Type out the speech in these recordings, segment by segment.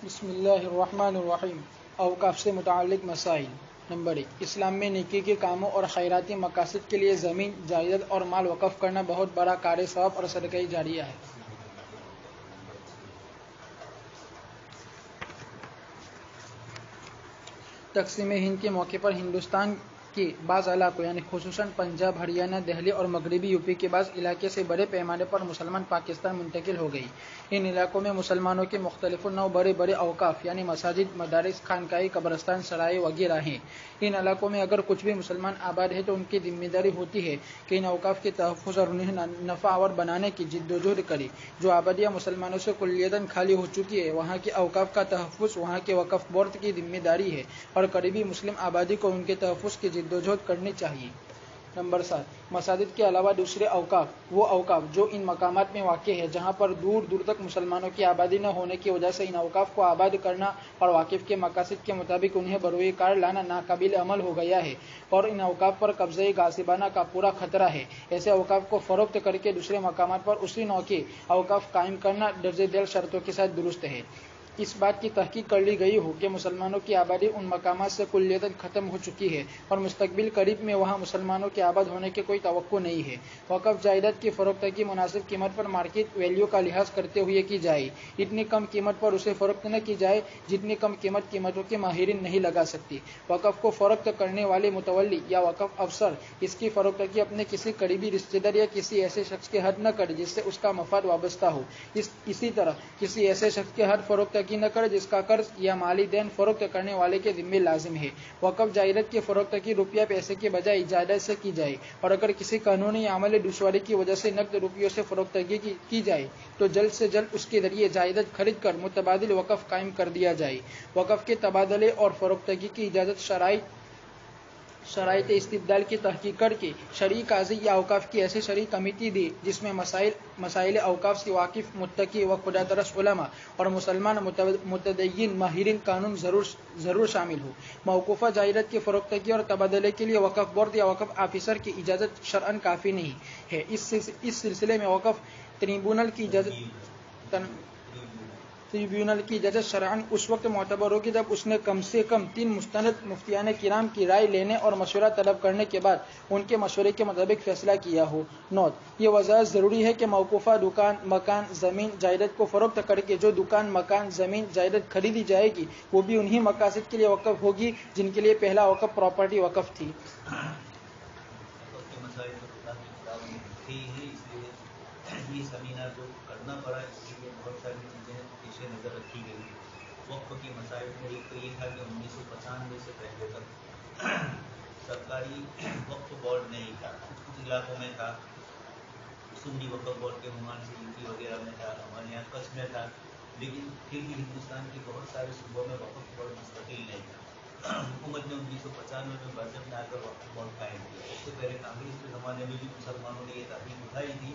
بسم اللہ الرحمن الرحیم۔ اوقاف سے متعلق مسائل۔ نمبر 1، اسلام میں نیکی کے کاموں اور خیراتی مقاصد کے لیے زمین، جائیداد اور مال وقف کرنا بہت بڑا کار ثواب اور صدقہ جاریہ ہے۔ تقسیم ہند کے موقع پر ہندوستان کے بعض علاقوں یعنی خصوصاً پنجاب، ہریانہ، دہلی اور مغربی یوپی کے بعض علاقے سے بڑے پیمانے پر مسلمان پاکستان منتقل ہو گئی۔ ان علاقوں میں مسلمانوں کے مختلف نوع بڑے بڑے اوقاف یعنی مساجد، مدارس، خانقاہیں، قبرستان، سرائے وغیرہ ہیں۔ ان علاقوں میں اگر کچھ بھی مسلمان آباد ہے تو ان کی ذمہ داری ہوتی ہے کہ ان اوقاف کے تحفظ اور انہیں نفع آور بنانے کی جد و جہد کرے۔ جو آبادیاں مسلمانوں سے کلیتاً خالی ہو چکی ہے، وہاں کے اوقاف کا تحفظ وہاں کے وقف بورڈ کی ذمہ داری ہے اور قریبی مسلم آبادی کو ان کے تحفظ کی جد و جہد کرنی چاہیے۔ نمبر 7، مساجد کے علاوہ دوسرے اوقاف، وہ اوقاف جو ان مقامات میں واقع ہے جہاں پر دور دور تک مسلمانوں کی آبادی نہ ہونے کی وجہ سے ان اوقاف کو آباد کرنا اور واقف کے مقاصد کے مطابق انہیں بروئے کار لانا ناقابل عمل ہو گیا ہے اور ان اوقاف پر قبضہ غاصبانہ کا پورا خطرہ ہے، ایسے اوقاف کو فروخت کر کے دوسرے مقامات پر اسی نوع کے اوقاف قائم کرنا درج ذیل شرطوں کے ساتھ درست ہے۔ اس بات کی تحقیق کر لی گئی ہو کہ مسلمانوں کی آبادی ان مقامات سے کلیتاً ختم ہو چکی ہے اور مستقبل قریب میں وہاں مسلمانوں کے آباد ہونے کی کوئی توقع نہیں ہے۔ وقف جائیداد کی فروخت کی مناسب قیمت پر مارکیٹ ویلیو کا لحاظ کرتے ہوئے کی جائے، اتنی کم قیمت پر اسے فروخت نہ کی جائے جتنی کم قیمتوں کے ماہرین نہیں لگا سکتے۔ وقف کو فروخت کرنے والے متولی یا وقف افسر اس کی فروختگی اپنے کسی قریبی رشتہ دار یا کسی ایسے شخص کے حد نہ کرے جس سے اس کا مفاد وابستہ ہو۔ اسی طرح کسی ایسے شخص کے حد فروختگی نہ کرے جس کا قرض یا مالی دین فروخت کرنے والے کے ذمہ لازم ہے۔ وقف جائیداد کی فروختگی روپیہ پیسے کے بجائے جائیداد سے کی جائے اور اگر کسی قانونی یا عملی دشواری کی وجہ سے نقد روپیوں سے فروختگی کی جائے تو جلد سے جلد اس کے ذریعے جائیداد خرید کر متبادل وقف قائم کر دیا جائے۔ وقف کے تبادلے اور فروختگی کی اجازت شرائط استبدال کی تحقیق کر کے شرعی قاضی یا اوقاف کی ایسی شرعی کمیٹی دے جس میں مسائل اوقاف سے واقف متقی و خدا ترس علماء اور مسلمان متدین ماہرین قانون ضرور شامل ہو۔ موقوفہ جائیداد کی فروختگی اور تبادلے کے لیے وقف بورڈ یا وقف آفیسر کی اجازت شرعاً کافی نہیں ہے۔ اس سلسلے میں وقف ٹریبیونل کی اجازت شرعاً اس وقت معتبر ہوگی جب اس نے کم سے کم 3 مستند مفتیان کرام کی رائے لینے اور مشورہ طلب کرنے کے بعد ان کے مشورے کے مطابق فیصلہ کیا ہو۔ نوٹ: یہ وضاحت ضروری ہے کہ موقوفہ دکان، مکان، زمین، جائیداد کو فروخت کر کے جو دکان، مکان، زمین، جائیداد خریدی جائے گی وہ بھی انہی مقاصد کے لیے وقف ہوگی جن کے لیے پہلا وقف پراپرٹی وقف تھی۔ یہ سیمینار جو کرنا پڑا اس کے لیے بہت ساری چیزیں پیش نظر رکھی گئی۔ وقف کی مسائل میں ایک تو یہ تھا کہ 1995 سے پہلے تک سرکاری وقف بورڈ نہیں تھا، کچھ علاقوں میں تھا، سنی وقف بورڈ کے عنوان سے یوپی وغیرہ میں تھا، ہمارے یہاں کچھ میں تھا، لیکن پھر بھی ہندوستان کے بہت سارے صوبوں میں وقف بورڈ مستقل نہیں تھا۔ حکومت نے 1995 میں بجٹ میں آ کر وقف بورڈ قائم کیا۔ اس سے پہلے کانگریس کے زمانے میں بھی مسلمانوں نے یہ تحریک اٹھائی تھی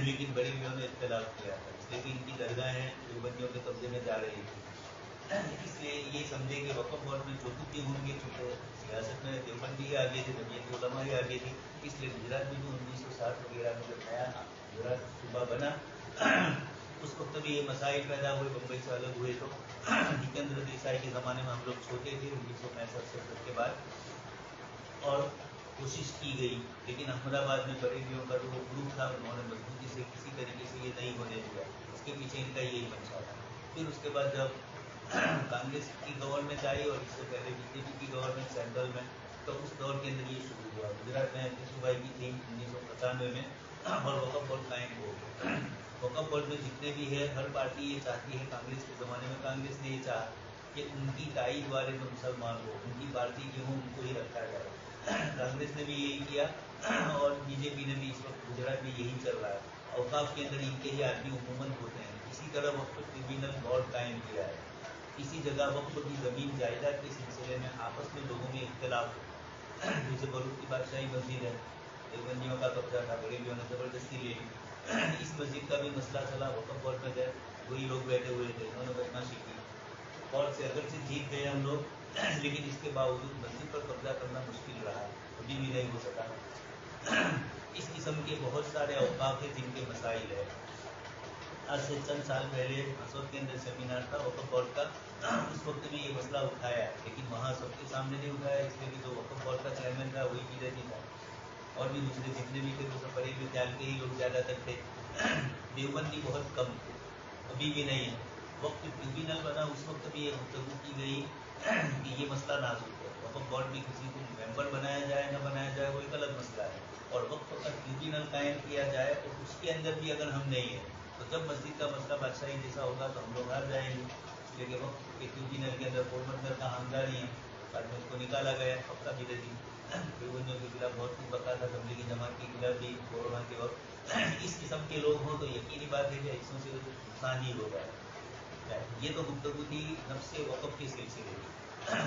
لیکن بڑی میوں نے اختلاف کیا تھا، اس لیے کہ ان کی درگاہیں دیوبندیوں کے قبضے میں جا رہی تھی، اس لیے یہ سمجھے کہ وقف بورڈ میں جو بھی ہوں گے، چونکہ سیاست میں دیوبندی آگے تھے، جمعیت علماء آگے تھی، اس لیے گجرات میں جو 1960 وغیرہ میں جب نیا گجرات صوبہ بنا اس وقت بھی یہ مسائل پیدا ہوئے، بمبئی سے الگ ہوئے تو جتیندر دیسائی کے زمانے میں ہم لوگ چھوٹے تھے 1965 کے بعد، اور کوشش کی گئی، لیکن احمد آباد میں بریلیوں کا جو گروپ تھا انہوں نے مضبوطی سے کسی طریقے سے یہ نہیں ہونے دیا، اس کے پیچھے ان کا یہی منشا تھا۔ پھر اس کے بعد جب کانگریس کی گورنمنٹ آئی اور اس سے پہلے بی جے پی کی گورنمنٹ سینٹرل میں، تو اس دور کے اندر یہ شروع ہوا۔ گجرات میں صوبائی کی تھی 1995 میں اور وقف بورڈ قائم ہو گیا۔ وقف بورڈ میں جتنے بھی ہے ہر پارٹی یہ چاہتی ہے، کانگریس کے زمانے میں کانگریس نے یہ چاہا کہ ان کی تائید والے جو مسلمان ہو، ان کی پارٹی کے ہوں، ان کو ہی رکھا جائے۔ کانگریس نے بھی یہی کیا اور بی جے پی نے بھی، اس وقت گجرات میں یہی چل رہا ہے۔ اوقاف کے اندر ان کے ہی آدمی عموماً ہوتے ہیں۔ اسی طرح وقف ٹریبیونل بورڈ قائم کیا ہے۔ اسی جگہ وقف کی زمین جائیداد کے سلسلے میں آپس میں لوگوں میں اختلاف ہو، جیسے بلوچ کی بادشاہی مسجد ہے، دیوبندیوں کا قبضہ تھا، بریلیوں نے زبردستی لے لی، اس مسجد کا بھی مسئلہ چلا، وقف بورڈ میں گئے، وہی لوگ بیٹھے ہوئے تھے، انہوں نے بدماشی کی، بورڈ سے اگرچہ جیت گئے ہم لوگ، لیکن اس کے باوجود مسجد پر قبضہ کرنا مشکل رہا، ابھی بھی نہیں ہو سکا۔ اس قسم کے بہت سارے اوقاف ہیں جن کے مسائل ہیں۔ आज से चंद साल पहले हसोद के अंदर सेमिनार था वक्फ बोर्ड का, उस वक्त भी ये मसला उठाया, लेकिन वहाँ सबके सामने नहीं उठाया, इसलिए कि जो वक्फ बोर्ड का चेयरमैन था वही विदेशी था और भी दूसरे जितने भी थे वो सब पढ़े हुए ख्याल के ही लोग ज़्यादातर थे। देवबंदी बहुत कम थे, अभी भी नहीं है। वक्त ट्रिब्यूनल बना उस वक्त भी ये गुफ्तगू की गई कि ये मसला नाजुक है, वक्फ बोर्ड में किसी को मेंबर बनाया जाए न बनाया जाए वो एक अलग मसला है, और वक्त का ट्रिब्यूनल कायम किया जाए और उसके अंदर भी अगर हम नहीं है तो जब मस्जिद का मसला बादशाही जैसा होगा तो हम लोग हार जाएंगे। इसलिए वक्त के ट्रिब्यूनल के अंदर पोरबंदर का हमदारी है, बाद में उसको निकाला गया पक्का विरोधी देवबंदियों के खिलाफ बहुत कुछ बका था, तबलीगी जमात के खिलाफ भी कोरोना के वक्त। इस किस्म के लोग हों तो यकीनी बात है कि हिस्सों से नुकसान ही होगा। ये तो गुफ्तगू थी नफ्से वक़्फ़ के सिलसिले की।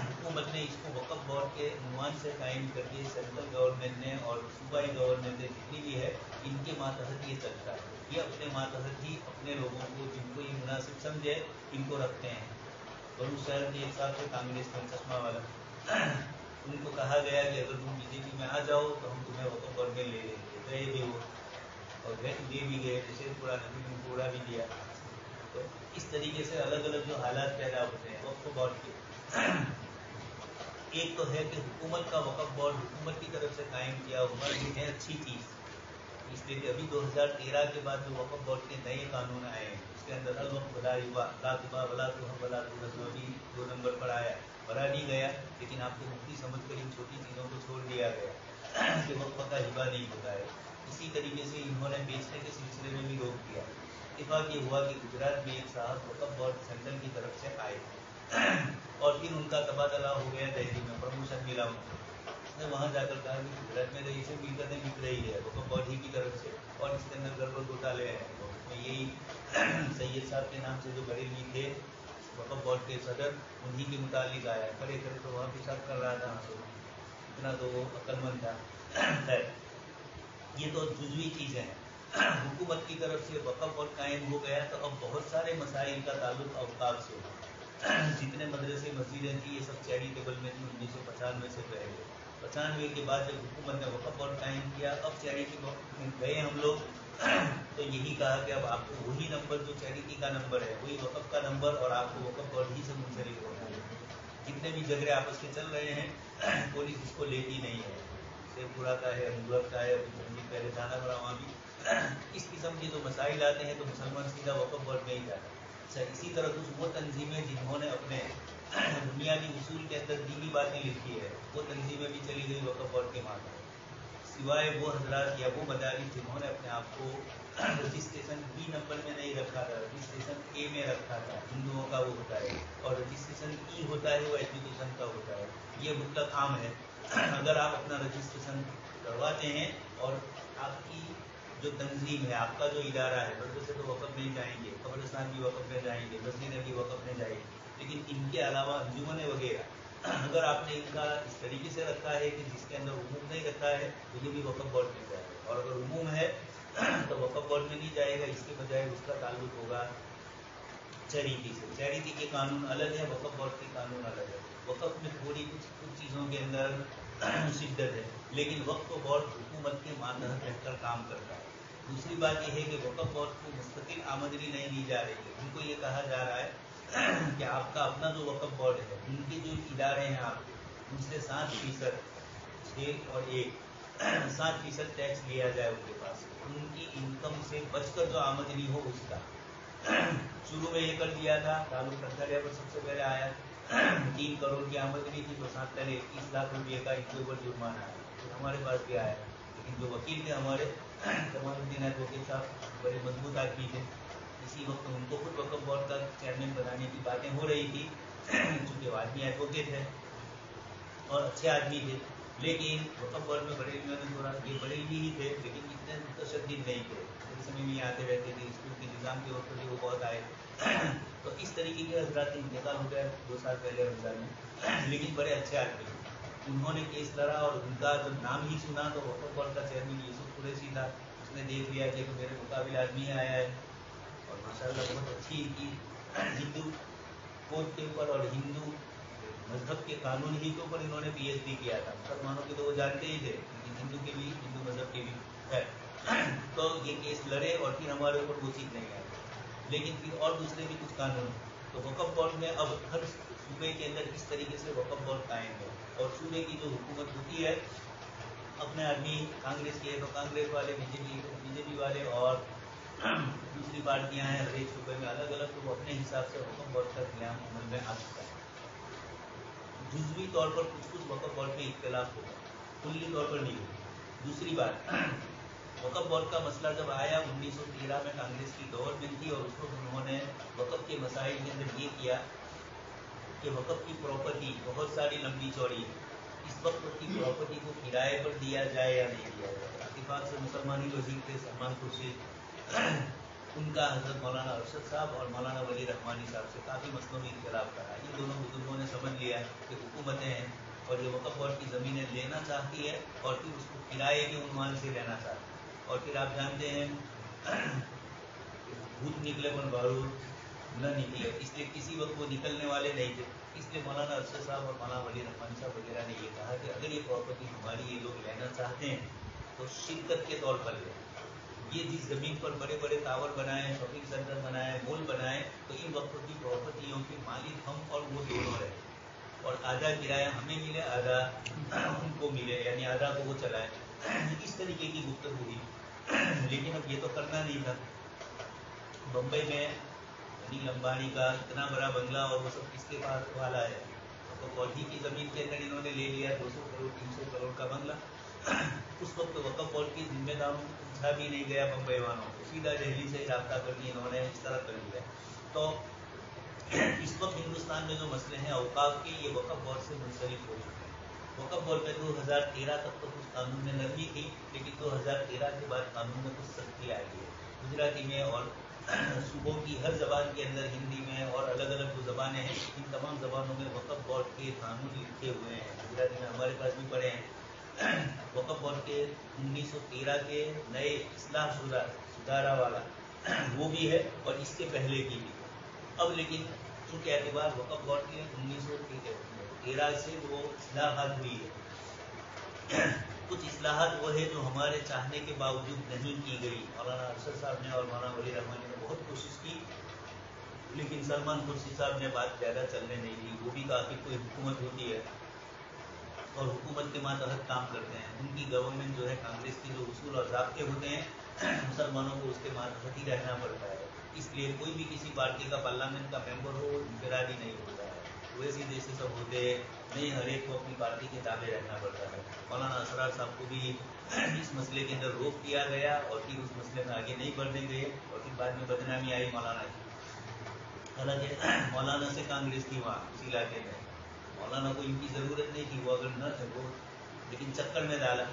हुकूमत ने इसको वक़्फ़ बोर्ड के उन्वान से कायम करके सेंट्रल गवर्नमेंट ने और सूबाई गवर्नमेंट ने जितनी भी है इनके मातहत ये चलता है, ये अपने मातहत ही अपने लोगों को जिनको ये मुनासिब समझे इनको रखते हैं। बरू शहर के एक साहब थे कांग्रेस में चश्मा वाला, उनको कहा गया कि अगर तुम बीजेपी में आ जाओ तो हम तुम्हें वक़्फ़ बोर्ड में ले लेंगे, गए भी वो और दे भी गए, जैसे पूरा नबी उनको उड़ा भी दिया। तो इस तरीके से अलग अलग जो हालात पैदा होते हैं वक्फ बोर्ड के। एक तो है कि हुकूमत का वक्फ बोर्ड हुकूमत की तरफ से कायम किया हुआ ये है अच्छी चीज़, इसलिए कि अभी 2013 के बाद जो वक्फ बोर्ड के नए कानून आए हैं उसके अंदर हल वक्त बला युवा लातुबा वला तो हम वला तो अभी 2 नंबर पर आया, भरा नहीं गया, लेकिन आपको मुफ्ती समझ कर इन छोटी चीज़ों को छोड़ दिया गया कि वक्फ का हिबा नहीं होता है। इसी तरीके से इन्होंने बेचने के सिलसिले में भी रोक दिया। इत्तेफाक ये हुआ कि गुजरात में एक साहब वक़्फ़ बोर्ड सेंट्रल की तरफ से आए और फिर उनका तबादला हो गया दिल्ली में, प्रमोशन मिला उनको। उसने वहाँ जाकर कहा कि गुजरात में तो ये सब मिलकतें बिक रही है वक़्फ़ बोर्ड ही की तरफ से और इसके अंदर गड़बड़ घोटाले हैं। तो उसमें यही सैयद साहब के नाम से जो बरेली थे वक़्फ़ बोर्ड के सदर, उन्हीं के मुतालिक आया, खड़े खड़े तो वहाँ पेशाब कर रहा था, इतना तो वो अक्लमंद था। ये तो जुज़वी चीज़ें हैं। हुकूमत की तरफ से वक़्फ़ बोर्ड कायम हो गया तो अब बहुत सारे मसाइल का ताल्लुक अवकाफ से हो। जितने मदरसे मस्जिदें थी ये सब चैरिटेबल में थी 1995 से पहले। 95 के बाद जब हुकूमत ने वक़्फ़ बोर्ड कायम किया अब चैरिटी में गए हम लोग तो यही कहा कि अब आपको वही नंबर जो चैरिटी का नंबर है वही वक़्फ़ का नंबर और आपको वक़्फ़ बोर्ड ही से मुंसलिक होना है। जितने भी झगड़े आपस के चल रहे हैं पुलिस इसको लेती नहीं है, शेखपुरा का है, अनूरत का है, पहले जाना पड़ा वहाँ भी। इस किस्म के जो मसाइल आते हैं तो मुसलमान सीधा वक़्फ़ बोर्ड में ही जाता है। अच्छा, इसी तरह कुछ वो तंजीमें जिन्होंने अपने बुनियादी उसूल के अंदर दीनी बातें लिखी है वो तंजीमें भी चली गई वक़्फ़ बोर्ड के माध्यम, सिवाय वो हजरात या वो मदारिस जिन्होंने अपने आप को रजिस्ट्रेशन बी नंबर में नहीं रखा था, रजिस्ट्रेशन ए में रखा था, हिंदुओं का वो होता है, और रजिस्ट्रेशन ई होता है वो एजुकेशन का होता है। ये मुतलक आम है। अगर आप अपना रजिस्ट्रेशन करवाते हैं और आपकी जो तंजीम है आपका जो इदारा है मदरसे तो वक़्फ़ में जाएंगे, कब्रिस्तान भी वक़्फ़ में जाएंगे, मस्जिदें भी वक़्फ़ में जाएंगी, लेकिन इनके अलावा अंजुमन वगैरह अगर आपने इनका इस तरीके से रखा है कि जिसके अंदर उमूम नहीं रखा है तो ये भी वक़्फ़ बोर्ड में जाएगा, और अगर उमूम है तो वक़्फ़ बोर्ड में नहीं जाएगा, इसके बजाय उसका ताल्लुक होगा चैरिटी से। चैरिटी के कानून अलग है, वक़्फ़ बोर्ड के कानून अलग है। वक़्फ़ में थोड़ी कुछ चीज़ों के अंदर शिद्दत है, लेकिन वक़्फ़ बोर्ड हुकूमत के मातहत रहकर काम करता है। दूसरी बात यह है कि वक़्फ़ बोर्ड को मुस्तकिल आमदनी नहीं दी जा रही है, उनको ये कहा जा रहा है कि आपका अपना जो वक़्फ़ बोर्ड है उनके जो इदारे हैं आपके उनसे 7% 6 और 1 7% टैक्स लिया जाए उनके पास, उनकी इनकम से बचकर जो आमदनी हो उसका। शुरू में ये कर दिया था, ताल्लुक रखा पर सबसे पहले आया 3 करोड़ की आमदनी थी तो 7 पहले 21 लाख रुपये का इनके ऊपर जुर्माना आया, तो हमारे पास भी आया। लेकिन जो वकील थे हमारे कमालुद्दीन एडवोकेट साहब बड़े मजबूत आदमी थे, इसी वक्त उनको खुद वक़्फ़ बोर्ड का चेयरमैन बनाने की बातें हो रही थी चूँकि वो आदमी एडवोकेट है और अच्छे आदमी थे, लेकिन वक़्फ़ बोर्ड में बरेली में थोड़ा ये बरेली ही थे लेकिन इतने मुतशद्दिद नहीं थे, इस समय में आते रहते थे, स्कूल के निज़ाम के वक्त भी वो बहुत आए। तो इस तरीके के हजरात इंतकाल हो गया 2 साल पहले रमज़ान में, लेकिन बड़े अच्छे आदमी उन्होंने केस लड़ा और उनका जब नाम ही सुना तो वक़्फ़ बोर्ड का चेयरमैन यूसुफ कुरैशी था, उसने देख लिया कि मेरे मुकाबिल आदमी आया है और माशाल्लाह बहुत अच्छी इनकी हिंदू कोड के ऊपर और हिंदू मजहब के कानून ही के ऊपर इन्होंने PhD किया था। मुसलमानों के तो वो जानते ही थे लेकिन हिंदू के भी, हिंदू मजहब के भी है। तो ये केस लड़े और फिर हमारे ऊपर वो चीज़ नहीं आई, लेकिन फिर और दूसरे भी कुछ कानून। तो वक्फ बोर्ड में अब हर सूबे के अंदर किस तरीके से वक्फ बोर्ड कायम है, और सूबे की जो हुकूमत होती है, अपने आदमी कांग्रेस के, तो कांग्रेस वाले, बीजेपी वाले, और दूसरी पार्टियां हैं हर एक सूबे में अलग अलग, तो वो अपने हिसाब से वक्फ बोर्ड का क्याम अमल में आ चुका है। जुज़वी तौर पर कुछ कुछ वक्फ बोर्ड में इख्तिलाफ होगा, कुल्ली तौर पर नहीं होगा। दूसरी बात, वक्फ बोर्ड का मसला जब आया 1913 में कांग्रेस की गवर्नमेंट थी, और उस वक्त उन्होंने वक्फ के मसाइल के अंदर ये किया कि वक्फ की प्रॉपर्टी बहुत सारी लंबी चौड़ी, इस वक्त की प्रॉपर्टी को किराए पर दिया जाए या नहीं दिया जाए। इत्तेफाक से मुसलमानी वजीर थे सलमान खुर्शीद, उनका हजरत मौलाना अरशद साहब और मौलाना वली रहमानी साहब से काफ़ी मसलों में इख्तिलाफ करा। इन दोनों बुजुर्गों ने समझ लिया कि हुकूमतें हैं और ये वक्फ बोर्ड की ज़मीनें लेना चाहती है और फिर उसको किराए के उन्वान से लेना चाहती है। और फिर आप जानते हैं भूत निकले पर बारूद न निकले, इसलिए किसी वक्त वो निकलने वाले नहीं थे। इसलिए मौलाना अरशद साहब और मौलाना वली रहमानी साहब वगैरह ने ये कहा कि अगर ये प्रॉपर्टी हमारी ये लोग लेना चाहते हैं तो शिरकत के तौर पर लें। ये जिस ज़मीन पर बड़े बड़े टावर बनाए, शॉपिंग सेंटर बनाए, मॉल बनाए, तो इन वक्त की प्रॉपर्टियों के मालिक हम और वो दोनों रहे, और आधा किराया हमें मिले, आधा उनको मिले, यानी आधा को वो चलाए। इस तरीके की गुफ्तगू हुई। लेकिन अब ये तो करना नहीं था। बम्बई में अनिल अंबानी का इतना बड़ा बंगला और वो सब किसके पास वाला है, तो फौजी की ज़मीन के अंदर इन्होंने ले लिया 200 करोड़ 300 करोड़ का बंगला। उस वक्त तो वक्फ बोर्ड की जिम्मेदारों को पूछा भी नहीं गया बम्बई वालों को, सीधा दिल्ली से रब्ता करके इन्होंने इस तरह कर दिया। तो इस वक्त हिंदुस्तान में जो मसले हैं औकाफ के, ये वक्फ बोर्ड से मुंसलिक हो चुके हैं। वक्फ बोर्ड में 2013 तक तो कुछ कानून में नरमी थी, लेकिन 2013 के बाद कानून में कुछ सख्ती आई है। गुजराती में और सूबों की हर ज़बान के अंदर, हिंदी में और अलग अलग जो ज़बानें हैं, इन तमाम ज़बानों में वक्फ बोर्ड के कानून लिखे हुए हैं। गुजराती में हमारे पास भी पढ़े हैं। वक्फ बोर्ड के 1913 के नए इस्लाह शुदा सुधारा वाला वो भी है, और इसके पहले की भी। अब लेकिन उनके एतबार वक्फ बोर्ड के 1913 से वो इस्लाहात हुई है। कुछ इस्लाहात वो है जो हमारे चाहने के बावजूद नहीं की गई। मौलाना अरशद साहब ने और मौलाना वली रहमानी ने बहुत कोशिश की, लेकिन सलमान खुर्शीद साहब ने बात ज़्यादा चलने नहीं दी। वो भी काफ़ी कोई हुकूमत होती है और हुकूमत के मातहत काम करते हैं। उनकी गवर्नमेंट जो है, कांग्रेस के जो उसूल और ज़ाब्ते होते हैं, मुसलमानों को उसके मातहत ही रहना पड़ता है। इसलिए कोई भी किसी पार्टी का पार्लियामेंट का मेंबर हो, वो इनफरादी नहीं होता है। वैसे जैसे सब होते नहीं, हर एक को अपनी पार्टी के ताबे रहना पड़ता है। मौलाना असरार साहब को भी इस मसले के अंदर रोक दिया गया और फिर उस मसले में आगे नहीं बढ़ने गए, और फिर बाद में बदनामी आई मौलाना की। हालांकि मौलाना से कांग्रेस थी वहाँ उस इलाके में, मौलाना को इनकी ज़रूरत नहीं थी, वो अगर न थे वो, लेकिन चक्कर में डाला।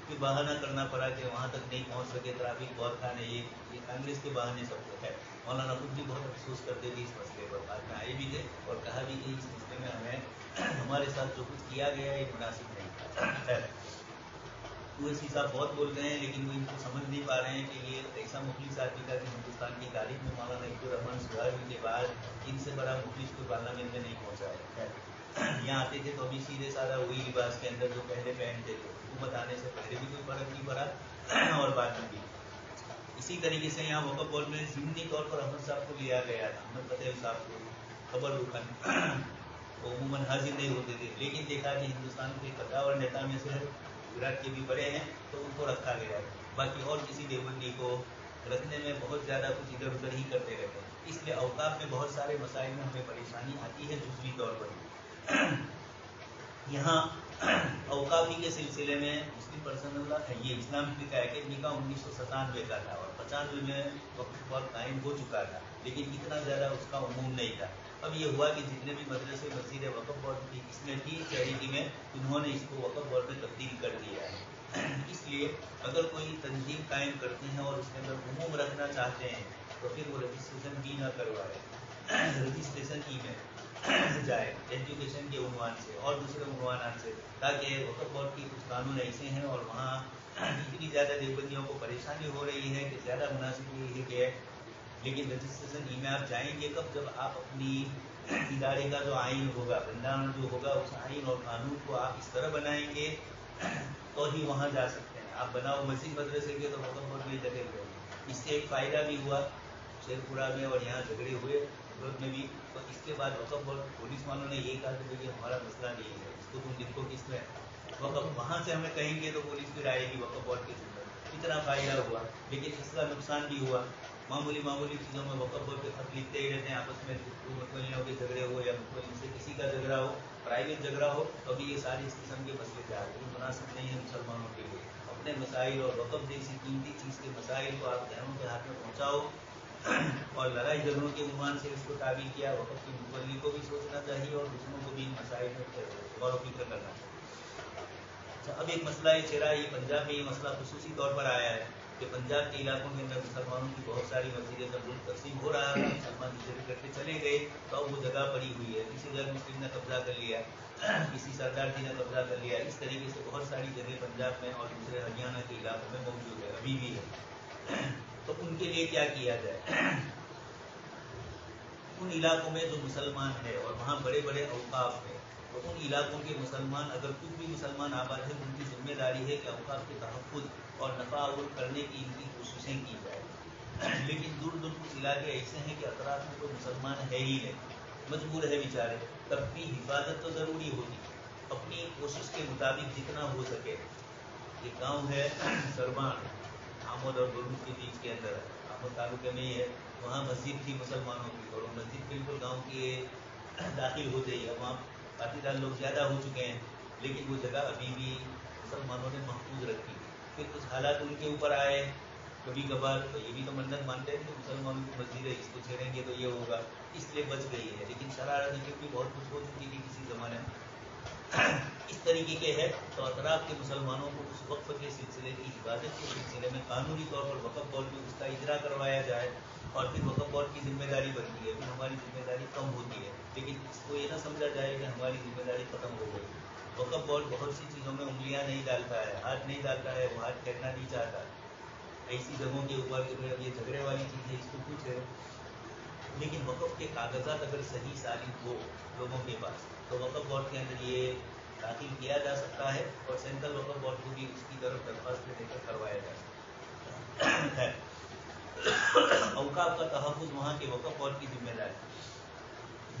फिर बहाना करना पड़ा कि वहाँ तक नहीं पहुँच सके, ट्रैफिक बहुत था नहीं, ये कांग्रेस के बहाने सब कुछ है। मौलाना खुद भी बहुत अफसोस करते थे इस मसले पर, बाद में आए भी थे और कहा भी कि इस मसले में हमें हमारे साथ जो कुछ किया गया है ये मुनासिब नहीं था। ओवैसी साहब बहुत बोलते हैं, लेकिन वो इनको समझ नहीं पा रहे हैं कि ये ऐसा मुखलिस आदमी था कि हिंदुस्तान की तारीख में मौलाना इब्दुर रहमान सुहावी के बाद इनसे बड़ा मुखलिस कोई पार्लियामेंट में नहीं पहुँचा है। यहाँ आते थे तो अभी सीधे साधा वही लिबास के अंदर जो पहले पहनते थे, हुकूमत आने से पहले भी कोई फर्क नहीं पड़ा और बाद में भी। इसी तरीके से यहाँ वक्फ बोर्ड में ज़िमनी तौर पर अहमद साहब को लिया गया था, अहमद पटेल साहब को, खबर रुकन, वो अमूमन हाजिर नहीं होते थे, लेकिन देखा कि हिंदुस्तान के कद्दावर नेता में से गुजरात के भी बड़े हैं तो उनको रखा गया। बाकी और किसी देवबंदी को रखने में बहुत ज़्यादा कुछ इधर उधर ही करते रहते हैं। इसलिए औकाफ में बहुत सारे मसाइल में हमें परेशानी आती है जुज़वी तौर पर। यहाँ औकाफी के सिलसिले में मुस्लिम पर्सनल ये इस्लामिक एकेडमी का 1997 का था और 95 में वक्फ बोर्ड कायम हो चुका था, लेकिन इतना ज़्यादा उसका उमूम नहीं था। अब ये हुआ कि जितने भी मदरसे मस्जिद वक्फ बोर्ड की इसमें थी चैरिटी में, उन्होंने इसको वक्फ बोर्ड में तब्दील कर दिया है। इसलिए अगर कोई तंजीम कायम करते हैं और उसके अंदर उमूम रखना चाहते हैं तो फिर वो रजिस्ट्रेशन भी ना करवाए, रजिस्ट्रेशन ई में जाए एजुकेशन के उन्वान से और दूसरे उन्वान से, ताकि वक्फ बोर्ड की कुछ कानून ऐसे हैं और वहाँ इतनी ज़्यादा देवबंदियों को परेशानी हो रही है कि ज़्यादा मुनासिब ये है कि, लेकिन रजिस्ट्रेशन ई में आप जाएंगे कब, जब आप अपनी इदारे का जो आइन होगा, भंडारण जो होगा, उस आइन और कानून को आप इस तरह बनाएंगे तो ही वहाँ जा सकते हैं। आप बनाओ मस्जिद मदरसे के तो वक्फ बोर्ड में जगह गए। इससे एक फ़ायदा भी हुआ, शेरपुरा में और यहाँ झगड़े हुए सूरत में भी। तो इसके बाद वक़्फ़ बोर्ड पुलिस वालों ने ये कहा कि भाई हमारा मसला नहीं है, इसको तुम लिखो किसमें वक़्फ़। वहाँ से हमें कहेंगे तो पुलिस फिर आएगी वक़्फ़ बोर्ड के ऊपर। इतना फ़ायदा हुआ, लेकिन इसका नुकसान भी हुआ। मामूली चीज़ों में वक़्फ़ बोर्ड के खत लिखते ही रहते हैं आपस में, मुतवल्लियों के झगड़े हो या मुतवल्ली से किसी का झगड़ा हो, प्राइवेट झगड़ा हो, तो अभी ये सारी इस किस्म के मसले पे आ गए। मुनासिब नहीं है मुसलमानों के लिए अपने मसाइल और वक़्फ़ जैसी कीमती चीज़ के मसाइल को आप गैरों के हाथ में पहुँचाओ और लड़ाई झगड़ों के उन्वान से इसको ताबीर किया। वक़्फ़ की मुतवल्ली को भी सोचना चाहिए और दूसरों को भी इन मसाइल में गौर व फिक्र करना चाहिए। अब एक मसला ये चेहरा, ये पंजाब में ये मसला खुसूसी तौर पर आया है कि पंजाब के इलाकों के अंदर मुसलमानों की बहुत सारी मस्जिदें जब मुल्क तकसीम हो रहा है, मुसलमान हिजरत करके चले गए, तो वो जगह पड़ी हुई है, किसी गैर मुस्लिम ने कब्जा कर लिया, किसी सरदार जी ने कब्जा कर लिया। इस तरीके से बहुत सारी जगह पंजाब में और दूसरे हरियाणा के इलाकों में मौजूद है, अभी भी है। तो उनके लिए क्या किया जाए? उन इलाकों में जो मुसलमान है और वहाँ बड़े बड़े औकाफ है, तो उन इलाकों के मुसलमान, अगर कुछ भी मुसलमान आबाद है, उनकी जिम्मेदारी है कि औकाफ के तहफ़्फ़ुज़ और नफ़ाउल करने की इनकी कोशिशें की जाए। लेकिन दूर दूर कुछ इलाके ऐसे हैं कि अतराफ में कोई मुसलमान है ही नहीं, मजबूर है बेचारे, तब भी हिफाजत तो ज़रूरी होगी, अपनी कोशिश के मुताबिक जितना हो सके। एक गाँव है सरबान, आमोद और गुरमुख के बीच के अंदर है, आमोद तालुके में ही है। वहाँ मस्जिद थी मुसलमानों की, और मस्जिद बिल्कुल गाँव के दाखिल हो गई है। वहाँ पाटीदार लोग ज़्यादा हो चुके हैं, लेकिन वो जगह अभी भी मुसलमानों ने महफूज रखी। फिर कुछ हालात उनके ऊपर आए कभी कभार, तो ये भी तो मन्नत मानते हैं कि मुसलमानों की मस्जिद है, इसको छेड़ेंगे तो ये होगा, इसलिए बच गई है। लेकिन शरारत क्योंकि बहुत कुछ हो चुकी थी किसी ज़माने में इस तरीके के है, तो अतराफ के मुसलमानों को उस वक्फ के सिलसिले की हिफाजत के सिलसिले में कानूनी तौर पर वक़्फ़ बोर्ड में उसका इजरा करवाया जाए, और फिर वक़्फ़ बोर्ड की जिम्मेदारी बनती है, फिर हमारी जिम्मेदारी कम होती है। लेकिन इसको ये ना समझा जाए कि हमारी जिम्मेदारी खत्म हो गई। वक़्फ़ बोर्ड बहुत सी चीज़ों में उंगलियां नहीं डालता है, हाथ नहीं डालता है, वो हाथ फेरना नहीं चाहता ऐसी जगहों के ऊपर कि भाई अब ये झगड़े वाली चीज़ है, इसको कुछ है। लेकिन वक़्फ़ के कागजात अगर सही सालिम हो लोगों के पास, तो वक़्फ़ बोर्ड के अंदर ये दाखिल किया जा सकता है, और सेंट्रल वक़्फ़ बोर्ड को भी उसकी तरफ दरख्वास्त देकर करवाया जा सकता है। औकाफ का तहफ़्फ़ुज़ वहाँ के वक़्फ़ बोर्ड की जिम्मेदारी।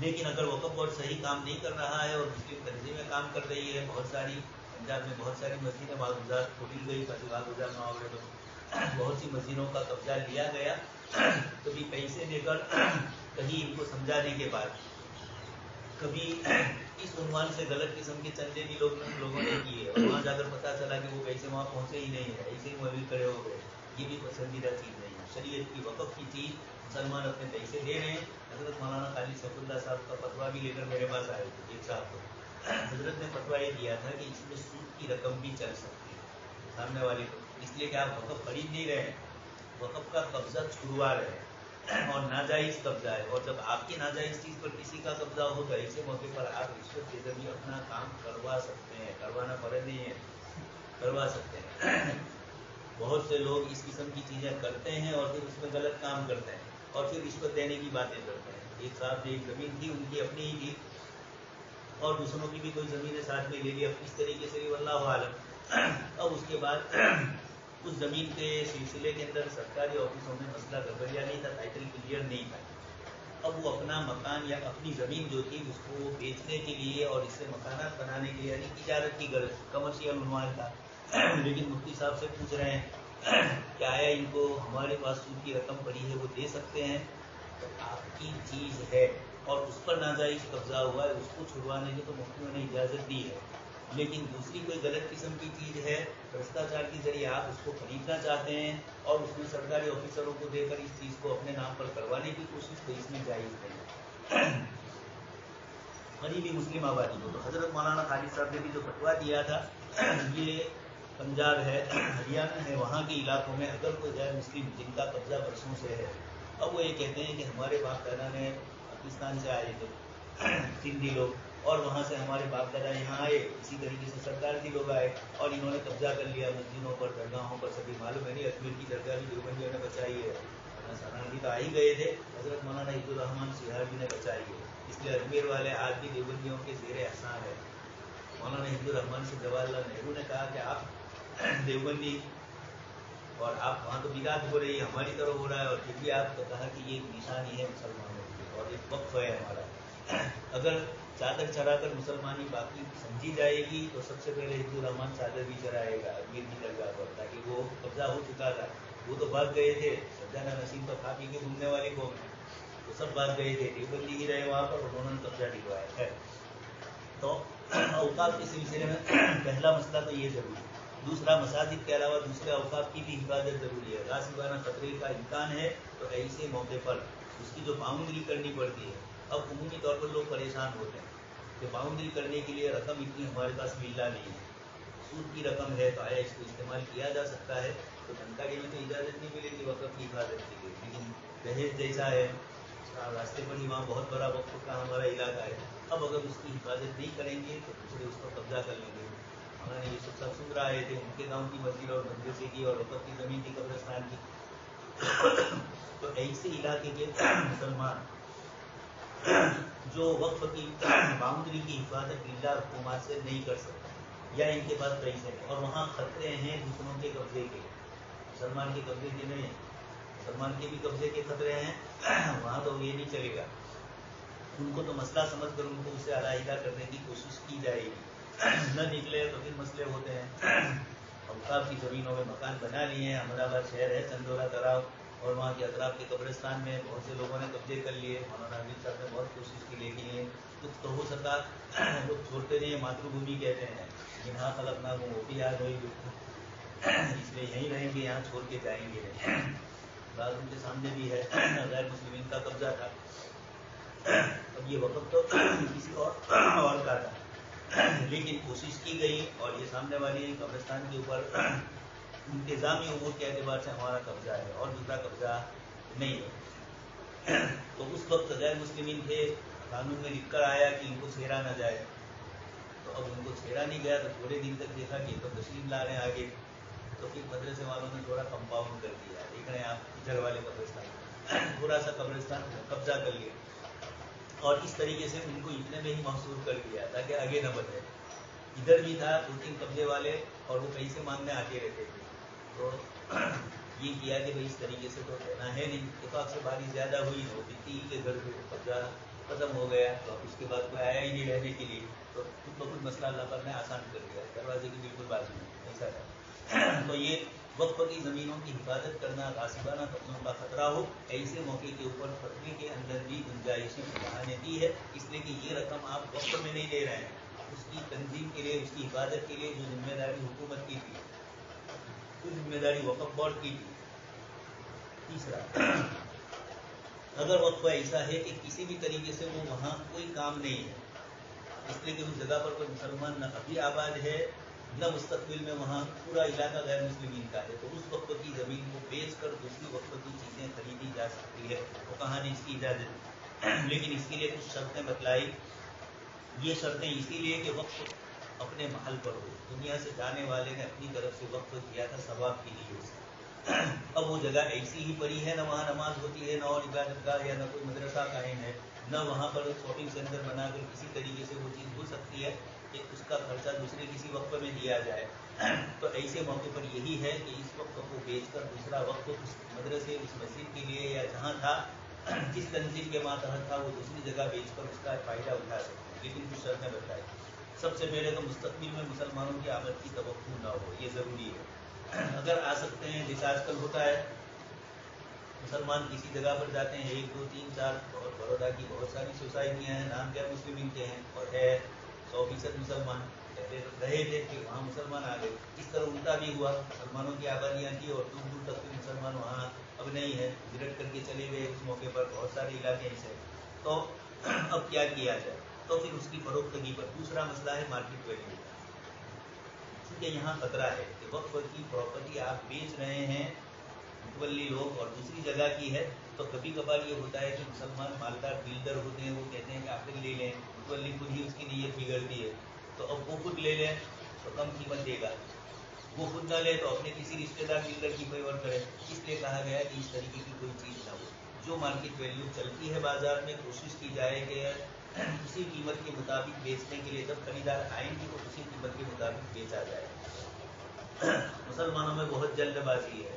लेकिन अगर वक़्फ़ बोर्ड सही काम नहीं कर रहा है और मुस्लिम तंजीमें काम कर रही है, बहुत सारी पंजाब में बहुत सारी मस्जिदें बागुजार खोली गई, बागुजार मावड़े में बहुत सी मस्जिदों का कब्जा लिया गया, कभी पैसे देकर, कहीं इनको समझाने के बाद, कभी इस उन्वान से गलत किस्म के चंदे भी लोगों ने किए, और वहाँ जाकर पता चला कि वो पैसे वहाँ पहुँचे ही नहीं है, ऐसे ही मौलवी खड़े हो गए। ये भी पसंदीदा चीज़ नहीं है। शरीयत की वक़्फ़ की चीज़ मुसलमान अपने पैसे दे रहे हैं। हज़रत मौलाना खालिद सैफुल्लाह साहब का फतवा भी लेकर मेरे पास आए थे एक साहब को। हज़रत ने फतवा ये दिया था कि इसमें सूद की रकम भी चल सकती है सामने वाले को, इसलिए कि आप वक़्फ़ खरीद नहीं रहे हैं, वक़्फ़ का कब्जा छुड़वा रहे हैं, और नाजायज़ कब्जा है। और जब आपकी नाजायज़ चीज़ पर किसी का कब्जा हो, तो ऐसे मौके पर आप रिश्वत के जरिए अपना काम करवा सकते हैं, करवाना फर्ज नहीं है, करवा सकते हैं। बहुत से लोग इस किस्म की चीज़ें करते हैं और फिर उसमें गलत काम करते हैं, और फिर रिश्वत देने की बातें करते हैं। एक साहब ने एक ज़मीन थी, उनकी अपनी ही थी, और दूसरों की भी कोई ज़मीनें साथ में ले ली, इस तरीके से वल्लाहु आलम। अब उसके बाद उस ज़मीन के सिलसिले के अंदर सरकारी ऑफिसों में मसला गड़बड़िया नहीं था, टाइटल क्लियर नहीं था। अब वो अपना मकान या अपनी ज़मीन जो थी उसको बेचने के लिए और इससे मकानात बनाने के लिए, यानी तिजारत की गरज, कमर्शियल उन्वान था। लेकिन मुफ्ती साहब से पूछ रहे हैं कि आया इनको हमारे पास सूद की रकम पड़ी है, वो दे सकते हैं? तो आपकी चीज़ है और उस पर नाजायज़ कब्जा हुआ है, उसको छुड़वाने की तो मुफ्तियों ने इजाज़त दी है। लेकिन दूसरी कोई गलत किस्म की चीज़ है, भ्रष्टाचार के जरिए आप उसको खरीदना चाहते हैं और उसमें सरकारी ऑफिसरों को देकर इस चीज़ को अपने नाम पर करवाने की कोशिश, तो इसमें जायज़ नहीं। गरीबी मुस्लिम आबादी को, तो हज़रत मौलाना खालिद साहब ने भी जो फतवा दिया था, ये पंजाब है, हरियाणा है, वहाँ के इलाकों में अगर कोई गैर मुस्लिम जिनका कब्जा बरसों से है, अब वो ये कहते हैं कि हमारे बाप दादा ने पाकिस्तान से आए थे सिंधी लोग, और वहाँ से हमारे बाप दादा यहाँ आए, इसी तरीके से सरदार जी लोग आए और इन्होंने कब्जा कर लिया मस्जिदों पर, दरगाहों पर। सभी मालूम है नहीं, अजमेर की दरगाह भी देवबंदियों ने बचाई है, सरानवी तो आ ही गए थे, हज़रत मौलाना इब्दुल रहमान सिहार जी ने बचाई है, इसलिए अजमेर वाले आज भी देवबंदियों के ज़ेर एहसान है। मौलाना इब्दुल रहमान से जवाहरलाल नेहरू ने कहा कि आप देवबंदी और आप वहाँ तो बिदात हो रही है, हमारी तरफ हो रहा है, और फिर भी आपको कहा कि ये एक निशानी है मुसलमानों की और एक वक्फ है हमारा। अगर चादर चढ़ाकर मुसलमानी बाकी समझी जाएगी तो सबसे पहले हिंदू रहमान चादर भी चढ़ाएगा अमीर की दरगाह पर, ताकि वो कब्जा हो चुका था, वो तो भाग गए थे, सज्जाना नसीम तो खा पी के घूमने वाली कौन है, तो सब भाग गए थे, देवबंदी ही रहे वहाँ पर, उन्होंने कब्जा दिखवाया है। तो औकाफ के सिलसिले में पहला मसला तो ये जरूरी है। दूसरा, मसाजिद के अलावा दूसरे औकाफ की भी हिफाजत जरूरी है। गासिबाना खतरे का इम्कान है तो ऐसे मौके पर उसकी जो बाउंड्री करनी पड़ती है। अब उमूमी तौर पर लोग परेशान होते हैं कि बाउंड्री करने के लिए रकम इतनी हमारे पास मिलना नहीं है, सूद की रकम है तो आया इसको इस्तेमाल किया जा सकता है, तो धनकाड़ी में तो इजाज़त नहीं मिलेगी वक़्फ़ की हिफाजत के लिए। लेकिन दहेज जैसा है, रास्ते पर ही वहाँ बहुत बड़ा वक़्फ़ का हमारा इलाका है, अब अगर उसकी हिफाजत नहीं करेंगे तो दूसरे उस पर कब्जा कर लेंगे। हमारे ये सब सुन रहे थे, उनके गांव की मस्जिद और मदरसे की और वक़्फ़ की ज़मीन की, कब्रिस्तान की। तो ऐसे इलाके के मुसलमान जो वक़्फ़ की बाउंड्री की हिफाजत बिल्ला हुकूमत से नहीं कर सकते या इनके पास पैसे नहीं, और वहाँ खतरे हैं दूसरों के कब्जे के, मुसलमान के कब्जे के नहीं, मुसलमान के भी कब्जे के खतरे हैं, वहाँ तो ये नहीं चलेगा। उनको तो मसला समझ कर उनको उससे अलहदा करने की कोशिश की जाएगी, न निकले तो फिर मसले होते हैं। औकाफ की ज़मीनों में मकान बना लिए हैं, अहमदाबाद शहर है, चंदोला तराव और वहाँ के अतराफ के कब्रिस्तान में बहुत से लोगों ने कब्जे कर लिए। मौलाना अमीर साहब ने बहुत कोशिश की, लेकिन कुछ तो हो सका, लोग छोड़ते नहीं, मातृभूमि कहते हैं, जिन्हा खलक ना वो भी याद हुई, इसलिए यहीं रहेंगे, यहाँ छोड़ के जाएंगे नहीं। बात उनके सामने भी है, गैर मुस्लिमीन का कब्जा था, अब ये वक़्फ़ तो किसी और का था, लेकिन कोशिश की गई और ये सामने वाली कब्रिस्तान के ऊपर इंतज़ामी उमूर के एतबार से हमारा कब्जा है और दूसरा कब्जा नहीं है। तो उस वक्त गैर मुस्लिमीन थे, कानून में लिख कर आया कि इनको छेड़ा न जाए, तो अब उनको छेड़ा नहीं गया, तो थोड़े दिन तक देखा कि तो तस्लीम ला रहे हैं आगे, तो फिर मदरसे वालों ने थोड़ा कंपाउंड कर दिया, देख रहे हैं आप इधर वाले कब्रिस्तान, थोड़ा सा कब्रिस्तान कब्जा कर लिया और इस तरीके से उनको इतने में ही महसूर कर दिया ताकि आगे न बढ़े। इधर भी था 2-3 कब्जे वाले और वो पैसे मांगने आते रहते थे, तो ये किया कि भाई इस तरीके से तो कहना है नहीं, इत्तेफाक से बारिश ज़्यादा हुई तो बिल्ली के घर पे कब्जा खत्म हो गया, तो उसके बाद कोई आया ही नहीं रहने के लिए, तो खुद ब खुद मसला अल्लाह पाक ने आसान कर दिया, दरवाजे की बिल्कुल बाजू में ऐसा था। तो ये वक़्फ़ की ज़मीनों की हिफाजत करना, गासिबाना कब्ज़ों का खतरा हो, ऐसे मौके के ऊपर फतवे के अंदर भी गुंजाइशें फराहम दी है, इसलिए कि ये रकम आप वक़्फ़ में नहीं दे रहे हैं, उसकी तंजीम के लिए, उसकी हिफाजत के लिए जो जिम्मेदारी हुकूमत की थी, वो जिम्मेदारी वक़्फ़ बोर्ड की थी। तीसरा, अगर वक़्फ़ ऐसा है कि किसी भी तरीके से वो वहाँ कोई काम नहीं है, इसलिए कि उस जगह पर कोई मुसलमान न अभी आबाद है न मुस्तकबिल में वहाँ पूरा इलाका गैर मुस्लिमीन का है, तो उस वक़्फ़ की ज़मीन को बेच कर दूसरी वक़्फ़ की चीज़ें खरीदी जा सकती है, वो कहाँ ने इसकी इजाज़त। लेकिन इसके लिए कुछ शर्तें बतलाई, ये शर्तें इसीलिए कि वक़्फ़ अपने महल पर हो, दुनिया से जाने वाले ने अपनी तरफ से वक़्फ़ किया था सवाब के लिए। अब वो जगह ऐसी ही पड़ी है, न वहाँ नमाज होती है, न और इबादतगाह या न कोई मदरसा कायम है, न वहाँ पर शॉपिंग सेंटर बनाकर किसी तरीके से वो चीज़ हो सकती है कि उसका खर्चा दूसरे किसी वक़्फ़ में दिया जाए। तो ऐसे मौके पर यही है कि इस वक़्फ़ को बेचकर दूसरा वक़्फ़ उस मदरसे, उस मस्जिद के लिए या जहाँ था, जिस तंजीम के मातहत था, वो दूसरी जगह बेचकर उसका फ़ायदा उठा सकते हैं, लेकिन कुछ शर्तें बताई। सबसे पहले तो मुस्तकबिल में मुसलमानों की आमद की तवक्कुह न हो, ये ज़रूरी है। अगर आ सकते हैं, जैसे आजकल होता है, मुसलमान किसी जगह पर जाते हैं, 1, 2, 3, 4, और बड़ौदा की बहुत सारी सोसाइटियाँ हैं, नाम गैर मुस्लिमीन के हैं और है 100% मुसलमान, कहते रहे थे कि वहाँ मुसलमान आ गए। इस तरह उल्टा भी हुआ, मुसलमानों की आबादियाँ थी और दूर दूर तक के मुसलमान वहाँ अब नहीं है, हिजरत करके चले गए उस मौके पर, बहुत सारे इलाके ऐसे। तो अब क्या किया जाए, तो फिर उसकी फरोख्तगी पर दूसरा मसला है मार्केट वैल्यू, क्योंकि यहाँ खतरा है कि वक़्फ़ की प्रॉपर्टी आप बेच रहे हैं, मुतवल्ली लोग, और दूसरी जगह की है, तो कभी कभार ये होता है कि मुसलमान मालदार बिल्डर होते हैं, वो कहते हैं कि आप ले लें, मुतवल्ली खुद ही उसकी नीयत बिगड़ती है, तो अब वो खुद ले लें तो कम कीमत देगा, वो खुद ना ले तो अपने किसी रिश्तेदार बिल्डर की कोई और करे। इसलिए कहा गया कि इस तरीके की कोई चीज़ ना हो, जो मार्केट वैल्यू चलती है बाजार में, कोशिश की जाए कि उसी कीमत के मुताबिक बेचने के लिए जब खरीदार आएंगे तो उसी कीमत के मुताबिक बेचा जाए। مسلمانوں میں بہت جلد بازی ہے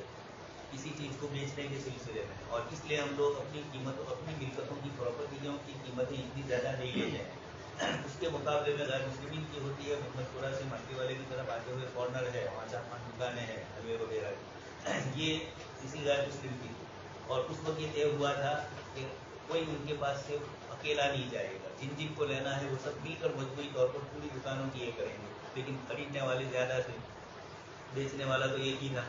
کسی چیز کو بیچنے کے سلسلے میں، اور اس لیے ہم لوگ اپنی قیمتوں اپنی ملکتوں کی پراپرٹیوں کی قیمتیں اتنی زیادہ نہیں لیتے ہیں۔ اس کے مقابلے میں غیر مسلمین کی ہوتی ہے۔ محمد پورہ سے مکی والے کی طرف آتے ہوئے کارنر ہے، وہاں 4-5 دکانیں ہیں حلوے وغیرہ کی، یہ کسی غیر مسلم کی تھی، اور اس وقت یہ طے ہوا تھا کہ کوئی ان کے پاس سے اکیلا نہیں جائے گا، جن جن کو لینا ہے وہ سب مل کر مجموعی طور پر پوری دکانوں کی یہ کریں گے، لیکن خریدنے والے زیادہ تھے، بیچنے والا تو ایک ہی تھا۔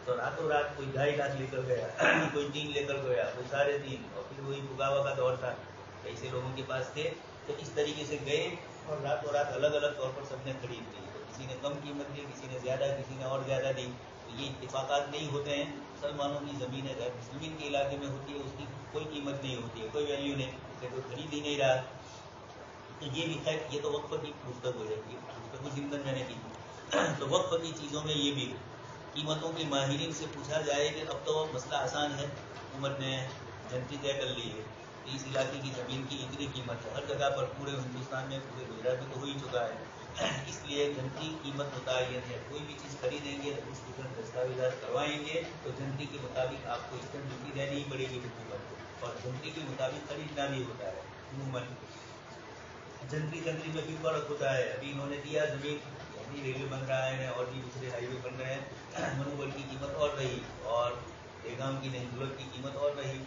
تو راتوں رات کوئی 2.5 لاکھ لے کر گیا، کوئی 3 لے کر گیا، کوئی 3.5، اور پھر وہی بگاوا کا دور تھا، ایسے لوگوں کے پاس تھے، تو اس طریقے سے گئے اور راتوں رات الگ الگ طور پر سب نے خرید لی، تو کسی نے کم قیمت دی، کسی نے زیادہ، کسی نے اور زیادہ دی، تو یہ اتفاقات نہیں ہوتے ہیں۔ مسلمانوں کی زمین غیر مسلمین کے علاقے میں ہوتی ہے، اس کی کوئی قیمت نہیں ہوتی ہے، کوئی ویلیو نہیں، اسے کوئی خرید ہی نہیں رہا۔ تو یہ بھی خیر، یہ تو وقف کی گفتگو ہو جاتی ہے، گفتگو زندن میں نے کی، تو وقف کی چیزوں میں یہ بھی قیمتوں کے ماہرین سے پوچھا جائے کہ اب تو مسئلہ آسان ہے، حکومت نے جنتی طے کر لی ہے، اس علاقے کی زمین کی اتنی قیمت ہے، ہر جگہ پر پورے ہندوستان میں، پورے گجرات میں تو ہو ہی چکا ہے، اس لیے جنتی قیمت متعین ہے، کوئی بھی چیز خریدیں گے رجسٹریشن دستاویزات کروائیں گے تو جنتی کے مطابق آپ کو اسٹیمپ ڈیوٹی دینی ہی پڑے گی حکومت کو، اور جنتی کے مطابق خریدنا بھی ہوتا ہے عموماً۔ جنتی میں بھی فرق ہوتا ہے، ابھی انہوں نے دیا زمین، ابھی ریلوے بن رہا ہے اور بھی دوسرے ہائی وے بن رہے ہیں، منوبل کی قیمت اور رہی، اور بیگام کی نہیں بلک کی قیمت اور رہی،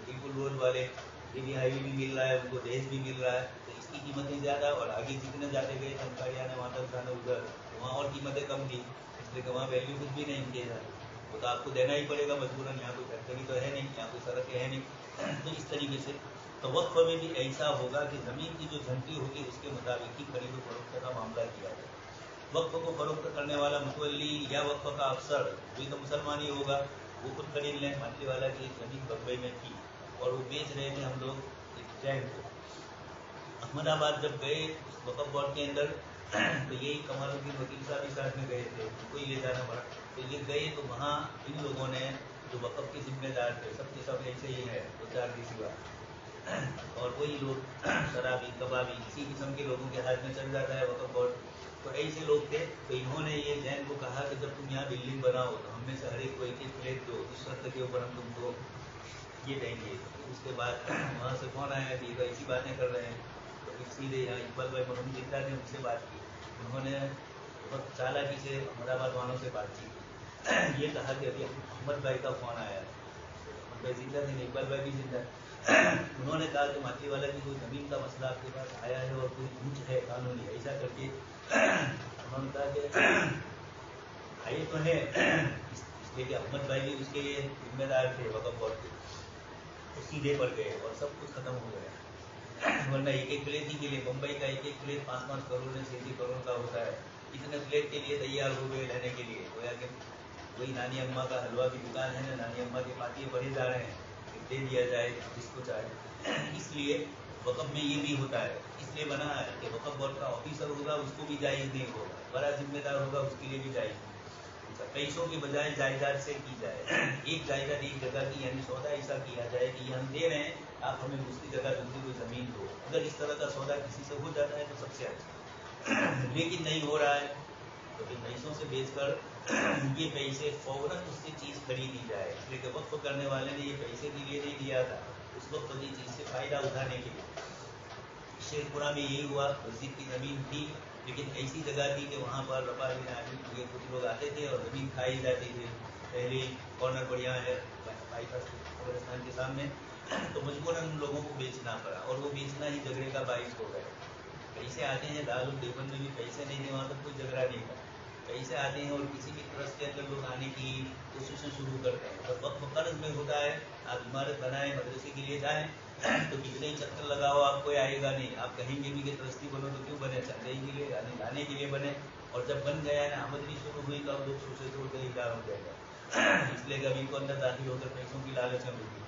بالکل روڈ والے یہ بھی ہائی وے بھی مل رہا ہے، ان کو دیش بھی مل رہا ہے، تو اس کی قیمتیں زیادہ، اور آگے جتنے جاتے گئے جانکاریاں نے وہاں تک جانا ادھر وہاں اور قیمتیں کم تھی، اس لیے کہ وہاں ویلیو کچھ بھی نہیں کیا جاتا، وہ تو آپ کو دینا ہی پڑے گا مجبوراً، یہاں کوئی فیکٹری تو ہے نہیں، یہاں کوئی سڑکیں ہے نہیں، تو اس طریقے سے تو وقف میں بھی ایسا ہوگا کہ زمین کی جو جھنٹی ہوگی اس کے مطابق ہی خرید و فروخت کا معاملہ کیا جائے۔ وقف کو فروخت کرنے والا متولی یا وقف کا افسر بھی تو مسلمان ہی ہوگا، وہ خود خرید لیں۔ مانچی والا کی زمین بمبئی میں تھی اور وہ بیچ رہے تھے ہم لوگ ایک جین کو، احمد آباد جب گئے اس وقف بورڈ کے اندر تو یہی کمال الدین وکیل صاحب بھی ساتھ میں گئے تھے، ان کو ہی لے جانا پڑا، تو یہ گئے تو وہاں ان لوگوں نے جو وقف کے ذمہ دار تھے سب کے سب ایسے ہی ہے، 2-4 کی سوا، اور وہی لوگ شرابی کبابی اسی قسم کے لوگوں کے ہاتھ میں چل جاتا ہے وقف بورڈ، تو ایسے لوگ تھے، تو انہوں نے یہ جین کو کہا کہ جب تم یہاں بلڈنگ بناؤ تو ہم میں سے ہر ایک کو ایک فلیٹ دو، اس شرط کے اوپر ہم تم کو یہ دیں گے۔ اس کے بعد وہاں سے کون آیا کہ یہ تو ایسی باتیں کر رہے ہیں، تو پھر سیدھے یہاں اقبال بھائی محمد زندہ نے ان سے بات کی، انہوں نے بہت چالاکی سے احمد آباد والوں سے بات کی، یہ کہا کہ ابھی احمد بھائی کا فون آیا ہے، احمد بھائی زندہ تھے، اقبال بھائی بھی زندہ، انہوں نے کہا کہ ماچی والا کی کوئی زمین کا مسئلہ آپ کے پاس آیا ہے اور کوئی پوچھ ہے قانونی، ایسا کر کے انہوں نے کہا کہ آئے تو ہے، اس لیے کہ احمد بھائی بھی اس کے ذمہ دار تھے وقف بورڈ کے، تو سیدھے پر گئے اور سب کچھ ختم ہو گیا، ورنہ ایک فلیٹ ہی کے لیے بمبئی کا ایک فلیٹ 5-5 کروڑ 6 کروڑ کا ہوتا ہے، اتنے فلیٹ کے لیے تیار ہو گئے لینے کے لیے، گویا کہ وہی نانی اماں کا حلوہ کی دکان ہے نا، نانی اماں کے پاتیے بڑھے جا رہے ہیں، دے دیا جائے جس کو چاہے، اس لیے وقف میں یہ بھی ہوتا ہے، اس لیے بنا ہے کہ وقف بورڈ کا آفیسر ہوگا اس کو بھی جائز نہیں ہوگا، بڑا ذمہ دار ہوگا اس کے لیے بھی جائز نہیں، پیسوں کے بجائے جائیداد سے کی جائے، ایک جائیداد ایک جگہ کی، یعنی سودا ایسا کیا جائے کہ یہ ہم دے رہے ہیں آپ ہمیں دوسری جگہ دوسری کوئی زمین دو، اگر اس طرح کا سودا کسی سے ہو جاتا ہے تو سب سے اچھا، لیکن نہیں ہو رہا ہے تو پھر پیسوں سے بیچ کر یہ پیسے فوراً اس سے چیز خریدی جائے، اس لیے کہ وقف کرنے والے نے یہ پیسے کے لیے نہیں دیا تھا، اس وقت کی چیز سے فائدہ اٹھانے کے لیے۔ شیخ پورہ میں یہی ہوا، مسجد کی زمین تھی لیکن ایسی جگہ تھی کہ وہاں پر رفا آدمی کچھ لوگ آتے تھے اور زمین کھائی جاتی تھی، پہلے کارنر پر یہاں ہے قبرستان کے سامنے، تو مجبوراً ان لوگوں کو بیچنا پڑا، اور وہ بیچنا ہی جھگڑے کا باعث ہو گیا، پیسے آتے ہیں دارالدیوبند میں بھی پیسے نہیں تھے، وہاں تک کوئی جھگڑا نہیں تھا، پیسے آتے ہیں اور کسی بھی ٹرسٹ کے اندر لوگ آنے کی کوششیں شروع کرتے ہیں، جب وقت قرض میں ہوتا ہے، آپ عمارت بنائیں مدرسے کے لیے جائیں تو کتنے ہی چکر لگاؤ آپ کوئی آئے گا نہیں، آپ کہیں گے بھی کہ ٹرسٹی بنو تو کیوں بنے، چندے کے لیے لانے کے لیے بنے، اور جب بن گیا نا آمدنی شروع ہوئی تو لوگ سوچے تو ہوتے ہی کیا ہو جائے گا، اس لیے کہ ابھی کو اندر داخل ہو کر پیسوں کی لالچ میں ہوگی،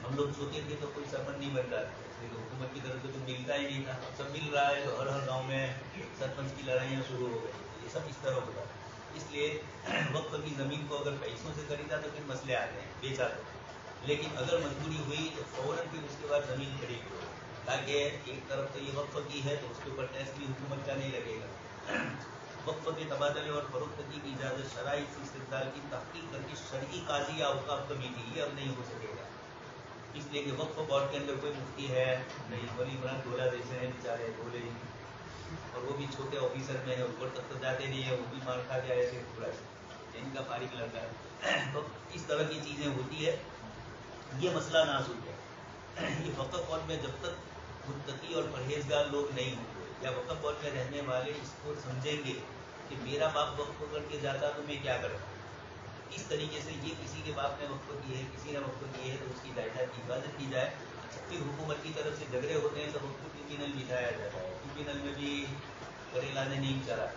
ہم لوگ چھوٹے تھے تو کوئی سرپنچ نہیں بنتا تھا، اس لیے کہ حکومت کی طرف سے تو ملتا ہی نہیں تھا، سب مل رہا ہے تو ہر گاؤں میں سرپنچ کی لڑائیاں شروع ہو گئی، یہ سب اس طرح ہوتا ہے، اس لیے وقف کی زمین کو اگر پیسوں سے خریدا تو پھر مسئلے آتے ہیں، بیچا تو، لیکن اگر مجبوری ہوئی تو فوراً پھر اس کے بعد زمین خرید لو، تاکہ ایک طرف تو یہ وقف کی ہے تو اس کے اوپر ٹیکس بھی حکومت کا نہیں لگے گا، वक्फ के तबादले और फरोख्त की इजाज़त शराई से इस्तेदाल की तहकीक करके शरई काजी या औकाफ कमेटी, ये अब नहीं हो सकेगा। इसलिए कि वक्फ बोर्ड के अंदर कोई मुफ्ती है नहीं, वली बना डोला जैसे हैं बेचारे बोले, और वो भी छोटे ऑफिसर में है, ऊपर तक तो जाते नहीं है, वो भी मार खा के आए थे पूरा इनका फारिग लड़का है। तो इस तरह की चीज़ें होती है, ये मसला नाजुक है। ये वक्फ बोर्ड में जब तक मुत्तकी और परहेजगार लोग नहीं होंगे या वक्फ बोर्ड में रहने वाले इसको समझेंगे कि मेरा बाप वक्फ करके जाता तो मैं क्या करता, इस तरीके से ये किसी के बाप ने वक्फ की है, किसी ने वक्फ की है, तो उसकी जायदाद की हिफाजत की जाए। फिर हुकूमत की तरफ से झगड़े होते हैं तो वक्फ ट्रिब्यूनल बिठाया जाता है। ट्रिब्यूनल में भी करेला ने नहीं चला,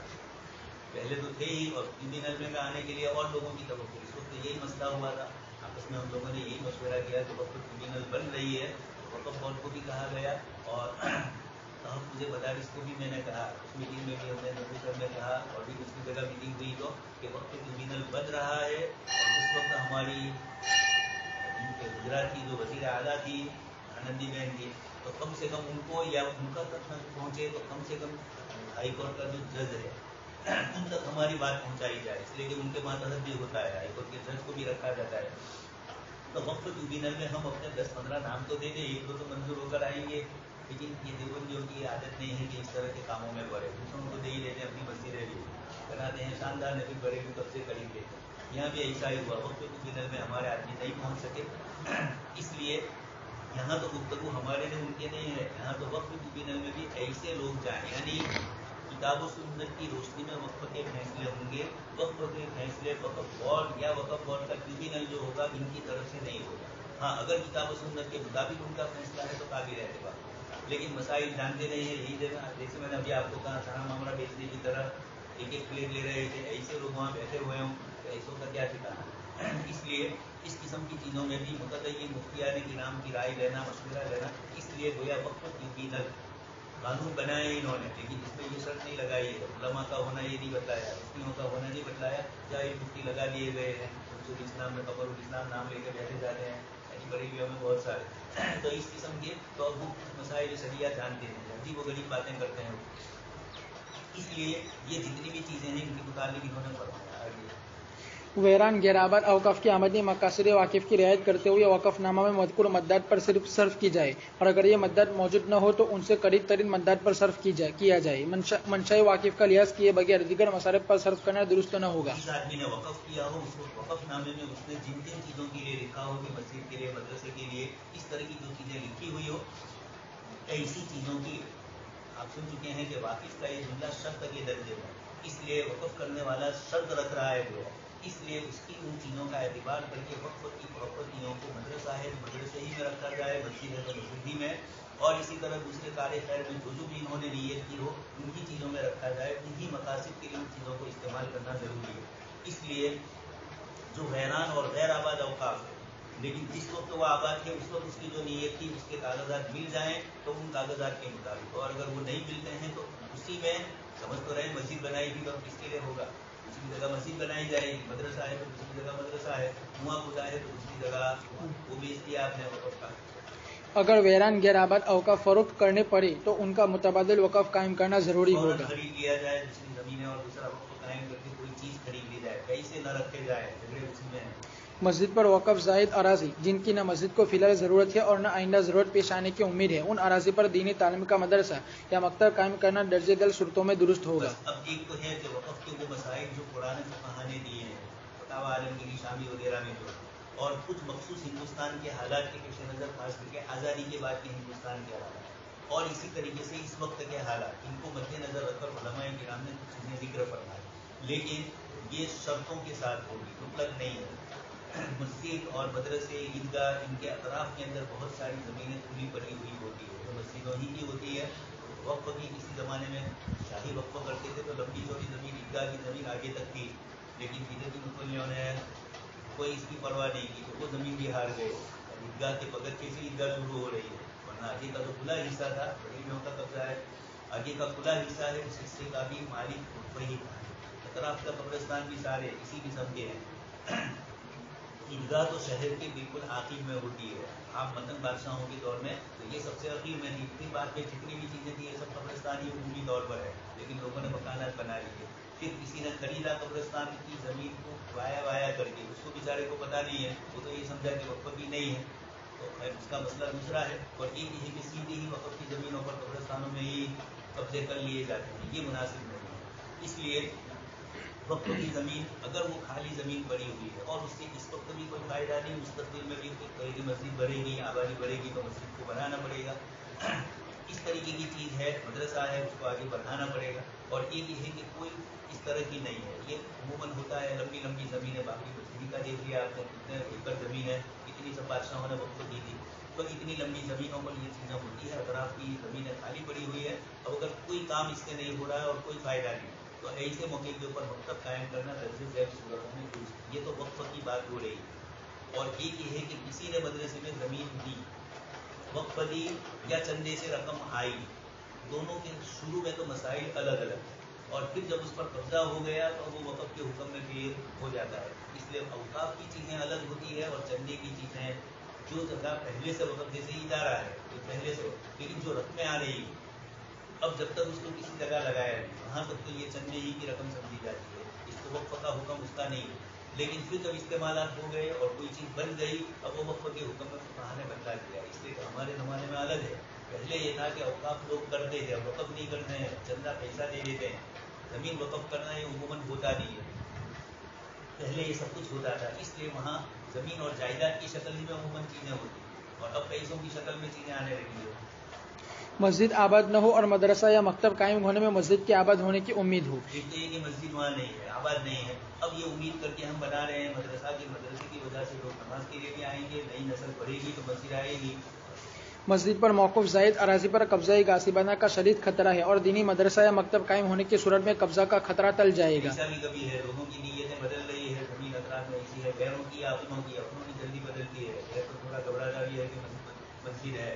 पहले तो थे ही, और ट्रिब्यूनल में आने के लिए और लोगों की तवक्कुल, इस वक्त यही मसला हुआ था। आपस में हम लोगों ने यही मशवरा किया कि वक्फ ट्रिब्यूनल बन रही है, वक्फ बोर्ड को भी कहा गया और मुझे बता इसको भी मैंने कहा, उस मीटिंग में भी हमने नजर सर ने कहा और भी दूसरी जगह मीटिंग हुई तो कि वक्त ट्रिब्यूनल बन रहा है। और उस वक्त हमारी गुजरात की जो वज़ीर आला थी आनंदी बहन थी, तो कम से कम उनको या उनका तक न पहुँचे तो कम से कम हाई कोर्ट का जो जज है उन तक हमारी बात पहुँचाई जाए, इसलिए कि उनके मातहत भी होता है, हाई कोर्ट के जज को भी रखा जाता है। तो वक्त ट्रिब्यूनल में हम अपने 10-15 नाम तो दे दें, एक दो तो मंजूर होकर आएंगे, लेकिन ये देवबंदियों की आदत नहीं है कि इस तरह के कामों में बढ़े, दूसरों को दे ही लेते हैं, अपनी मस्जिदें भी बनाते हैं, शानदार नफिल बढ़ेगी कब से करेंगे। यहाँ भी ऐसा ही हुआ, वक्त ट्रिब्यूनल में हमारे आदमी नहीं पहुँच सके, इसलिए यहाँ तो गुफ्तगू हमारे लिए उनके नहीं है, यहाँ तो वक्त ट्रिब्यूनल में भी ऐसे लोग जाएँ, यानी किताब और सुन्नत की रोशनी में वक्फ के फैसले होंगे। वक्फ के फैसले वक्फ बोर्ड या वक्फ बोर्ड का ट्रिब्यूनल जो होगा इनकी तरफ से नहीं होगा। हाँ, अगर किताब और सुन्नत के मुताबिक उनका फैसला है तो काबिल एतबार, लेकिन मसाइल जानते नहीं है। यही जगह जैसे मैंने अभी आपको कहा सारा मामला बेचने की तरह एक एक प्लेट ले रहे थे, ऐसे लोग वहाँ बैठे हुए हों तो ऐसों का क्या ठिकाना। इसलिए इस किस्म की चीज़ों में भी मुतदय्यिन मुफ्तियाने किराम की राय लेना, मशवरा लेना, इसलिए गोया वक्फ ट्रिब्यूनल कानून बनाया इन्होंने, लेकिन इसमें ये शर्त नहीं लगाई है, उलमा का होना ये नहीं बताया, मुफ्तियों का होना नहीं बतलाया, चाहे मुफ्ती लगा दिए गए हैं, उनसे इस्लाम में कबरुल इस्लाम नाम लेकर बैठे जाते हैं, ऐसी बरेलियों में बहुत सारे। तो इस किस्म के तो मसाइल शरिया जानते हैं, अजीब व गरीब बातें करते हैं, इसलिए ये जितनी भी चीज़ें हैं इनके मुताबिक इन्होंने फरमाया। आगे वेरान गैराबाद अवकाफ की आमदनी मकासद वाकिफ की रियायत करते हुए वक़फ़नामा में मज़कूर मद्दात पर सिर्फ सर्फ की जाए, और अगर ये मद्दात मौजूद न हो तो उनसे करीब तरीन मद्दात पर सर्फ किया जाए। मंशाए वाकिफ का लिहाज किए बगैर दीगर मसारफ पर सर्फ करना दुरुस्त न होगा। जिस आदमी ने वक़फ़ किया हो उसको वक़फ़नामे में उसने जिन जिन चीज़ों के लिए लिखा हो कि मस्जिद के लिए, मदरसे के लिए, इस तरह की जो चीज़ें लिखी हुई हो, ऐसी चीज़ों की आप सुन चुके हैं कि वाकिफ का ये जुमला शर्त के दर्जे में, इसलिए वक़फ़ करने वाला शर्त रख रहा है वो, इसलिए उसकी उन चीज़ों का एतबार करके वक्फ की प्रॉपर्टियों को मदरसा है तो मदरसे ही में रखा जाए, मस्जिद है तो मस्जिद ही में, और इसी तरह दूसरे कार्य खैर में जो भी इन्होंने नीयत की हो उनकी चीज़ों में रखा जाए, उन्हीं मकासद के लिए उन चीज़ों को इस्तेमाल करना ज़रूरी है। इसलिए जो वैरान और गैर आबाद अवकाफ है, लेकिन जिस वक्त वो आबाद थे उस वक्त उसकी जो नीयत थी उसके कागजात मिल जाएँ तो उन कागजात के मुताबिक, और अगर वो नहीं मिलते हैं तो उसी में समझ तो रहे मस्जिद बनाई थी तो किसके लिए होगा, दूसरी जगह मस्जिद बनाई जाएगी, मदरसा है तो दूसरी जगह मदरसा है, कुआं खुदा है तो दूसरी जगह वो बेच दिया आपने वक़फ़ का। अगर वैरान गैर आबाद अवकाफ फरोख्त करने पड़े तो उनका मुतबादिल वक़फ़ कायम करना जरूरी होगा। खरीद लिया जाए दूसरी जमीन और दूसरा वक़फ़ कायम करके कोई चीज़ खरीद ली जाए, पैसे न रखे जाए, झगड़े उसी में है। मस्जिद पर वक़फ़ ज़ायद अराज़ी जिनकी न मस्जिद को फिलहाल ज़रूरत है और न आइंदा ज़रूरत पेश आने की उम्मीद है, उन अराज़ी पर दीनी तालीम का मदरसा या मकतब कायम करना दर्जे दल सूरतों में दुरुस्त होगा। अब एक तो है कि वक़फ़ के वो मसाइल जो कुरान में कहानी दिए हैं, फतावा आलमगीरी शामी वगैरह में जो, और कुछ मखसूस हिंदुस्तान के हालात के पेश नज़र खास करके आज़ादी के बाद के हिंदुस्तान के हालात, और इसी तरीके से इस वक्त के हालात, इनको मद्देनज़र रखकर उलमाए किराम ने कुछ चीज़ें जिक्र फरमाई, लेकिन ये शर्तों के साथ होगी, मुतलक नहीं है। मस्जिद और मदरसे, ईदगाह, इनके अतराफ़ के अंदर बहुत सारी ज़मीनें खुली पड़ी हुई होती है जो मस्जिदों ही की होती है। वक़्फ़ की किसी ज़माने में शाही वक़्फ़ करते थे तो लंबी चौड़ी ज़मीन, ईदगाह की ज़मीन आगे तक थी, लेकिन बिदअती मुसल्लियों ने कोई इसकी परवाह नहीं की तो वो ज़मीन भी हार गए, ईदगाह के बगीचे से ईदगाह शुरू हो रही है, वरना आगे का जो खुला हिस्सा था बड़ीलों का कब्जा है, आगे का खुला हिस्सा है उस हिस्से का भी मालिक वही था। अतराफ़ का कब्रिस्तान भी सारे इसी किस्म के हैं। عیدگاہ تو شہر کے بالکل آخر میں ہوتی ہے. آپ متن بادشاہوں کے دور میں تو یہ سب سے آخر میں تھی. اتنی بات میں جتنی بھی چیزیں تھیں یہ سب قبرستانی عمومی طور پر ہے, لیکن لوگوں نے مکانات بنا لیے. پھر کسی نے خریدا قبرستان کی زمین کو وایا کر کے, اس کو بیچارے کو پتہ نہیں ہے, وہ تو یہ سمجھا کہ وقف کی نہیں ہے, تو اس کا مسئلہ دوسرا ہے. اور ایک یہ کہ سیدھی ہی وقف کی زمینوں پر قبرستانوں میں ہی قبضے کر لیے جاتے ہیں, یہ مناسب نہیں ہے. اس لیے وقف کی زمین اگر وہ خالی زمین پڑی ہوئی ہے اور اس سے اس وقت بھی کوئی فائدہ نہیں, مستقبل میں بھی کوئی مسجد بڑھے گی, آبادی بڑھے گی تو مسجد کو بنانا پڑے گا. اس طریقے کی چیز ہے, مدرسہ ہے, اس کو آگے بڑھانا پڑے گا. اور ایک یہ ہے کہ کوئی اس طرح کی نہیں ہے, یہ عموماً ہوتا ہے لمبی لمبی زمینیں. باقی مچھلی کا دیکھ لیا آپ نے, کتنے ایکڑ زمین ہے, اتنی سب بادشاہوں نے وقف کی تھی, تو اتنی لمبی زمینوں پر یہ چیزیں ہوتی ہے. اگر آپ کی زمینیں خالی پڑی ہوئی ہے, اب اگر کوئی کام اس سے نہیں ہو رہا ہے اور کوئی فائدہ نہیں, تو ایسے موقع کے اوپر مکتب قائم کرنا درجے ذیل صورتوں میں درست. یہ تو وقف کی بات ہو رہی ہے. اور ایک یہ ہے کہ کسی نے مدرسے میں زمین دی, وقف دی یا چندے سے رقم آئی, دونوں کے شروع میں تو مسائل الگ الگ, اور پھر جب اس پر قبضہ ہو گیا تو وہ وقف کے حکم میں بھی ہو جاتا ہے. اس لیے اوقاف کی چیزیں الگ ہوتی ہے اور چندے کی چیزیں, جو جگہ پہلے سے وقف جیسے ادارہ ہے جو پہلے سے, لیکن جو رقمیں آ رہی, اب جب تک اس کو کسی جگہ لگایا نہیں, وہاں تک تو یہ چندے ہی کی رقم سمجھی جاتی ہے, اس کو وقف کا حکم اس کا نہیں ہے. لیکن پھر جب استعمالات ہو گئے اور کوئی چیز بن گئی, اب وہ وقف کے حکم میں فقہا نے بدلا دیا. اس لیے ہمارے زمانے میں الگ ہے. پہلے یہ تھا کہ اوقاف لوگ کرتے تھے, اب وقف نہیں کرتے ہیں, چندہ پیسہ دے دیتے ہیں. زمین وقف کرنا یہ عموماً ہوتا نہیں ہے, پہلے یہ سب کچھ ہوتا تھا. اس لیے وہاں زمین اور جائیداد کی شکل میں عموماً چیزیں ہوتی ہیں, اور اب پیسوں کی شکل میں چیزیں آنے لگی ہیں. مسجد آباد نہ ہو اور مدرسہ یا مکتب قائم ہونے میں مسجد کے آباد ہونے کی امید ہو. ایک تو یہ کہ مسجد وہاں نہیں ہے, آباد نہیں ہے, اب یہ امید کر کے ہم بنا رہے ہیں مدرسے کی وجہ سے لوگ نماز کے لیے بھی آئیں گے, نئی نسل بڑھے گی تو مسجد آئے گی. مسجد پر موقوف زائد اراضی پر قبضہ غاصبانہ کا شدید خطرہ ہے اور دینی مدرسہ یا مکتب قائم ہونے کی صورت میں قبضہ کا خطرہ ٹل جائے گا. ایسا بھی کبھی ہے, لوگوں کی نیتیں بدل رہی ہے, زمین اطراف میں ایسی ہے, غیروں کی اپنوں کی جلدی بدلتی ہے. تو تھوڑا گھبرانا بھی ہے کہ مسجد ہے,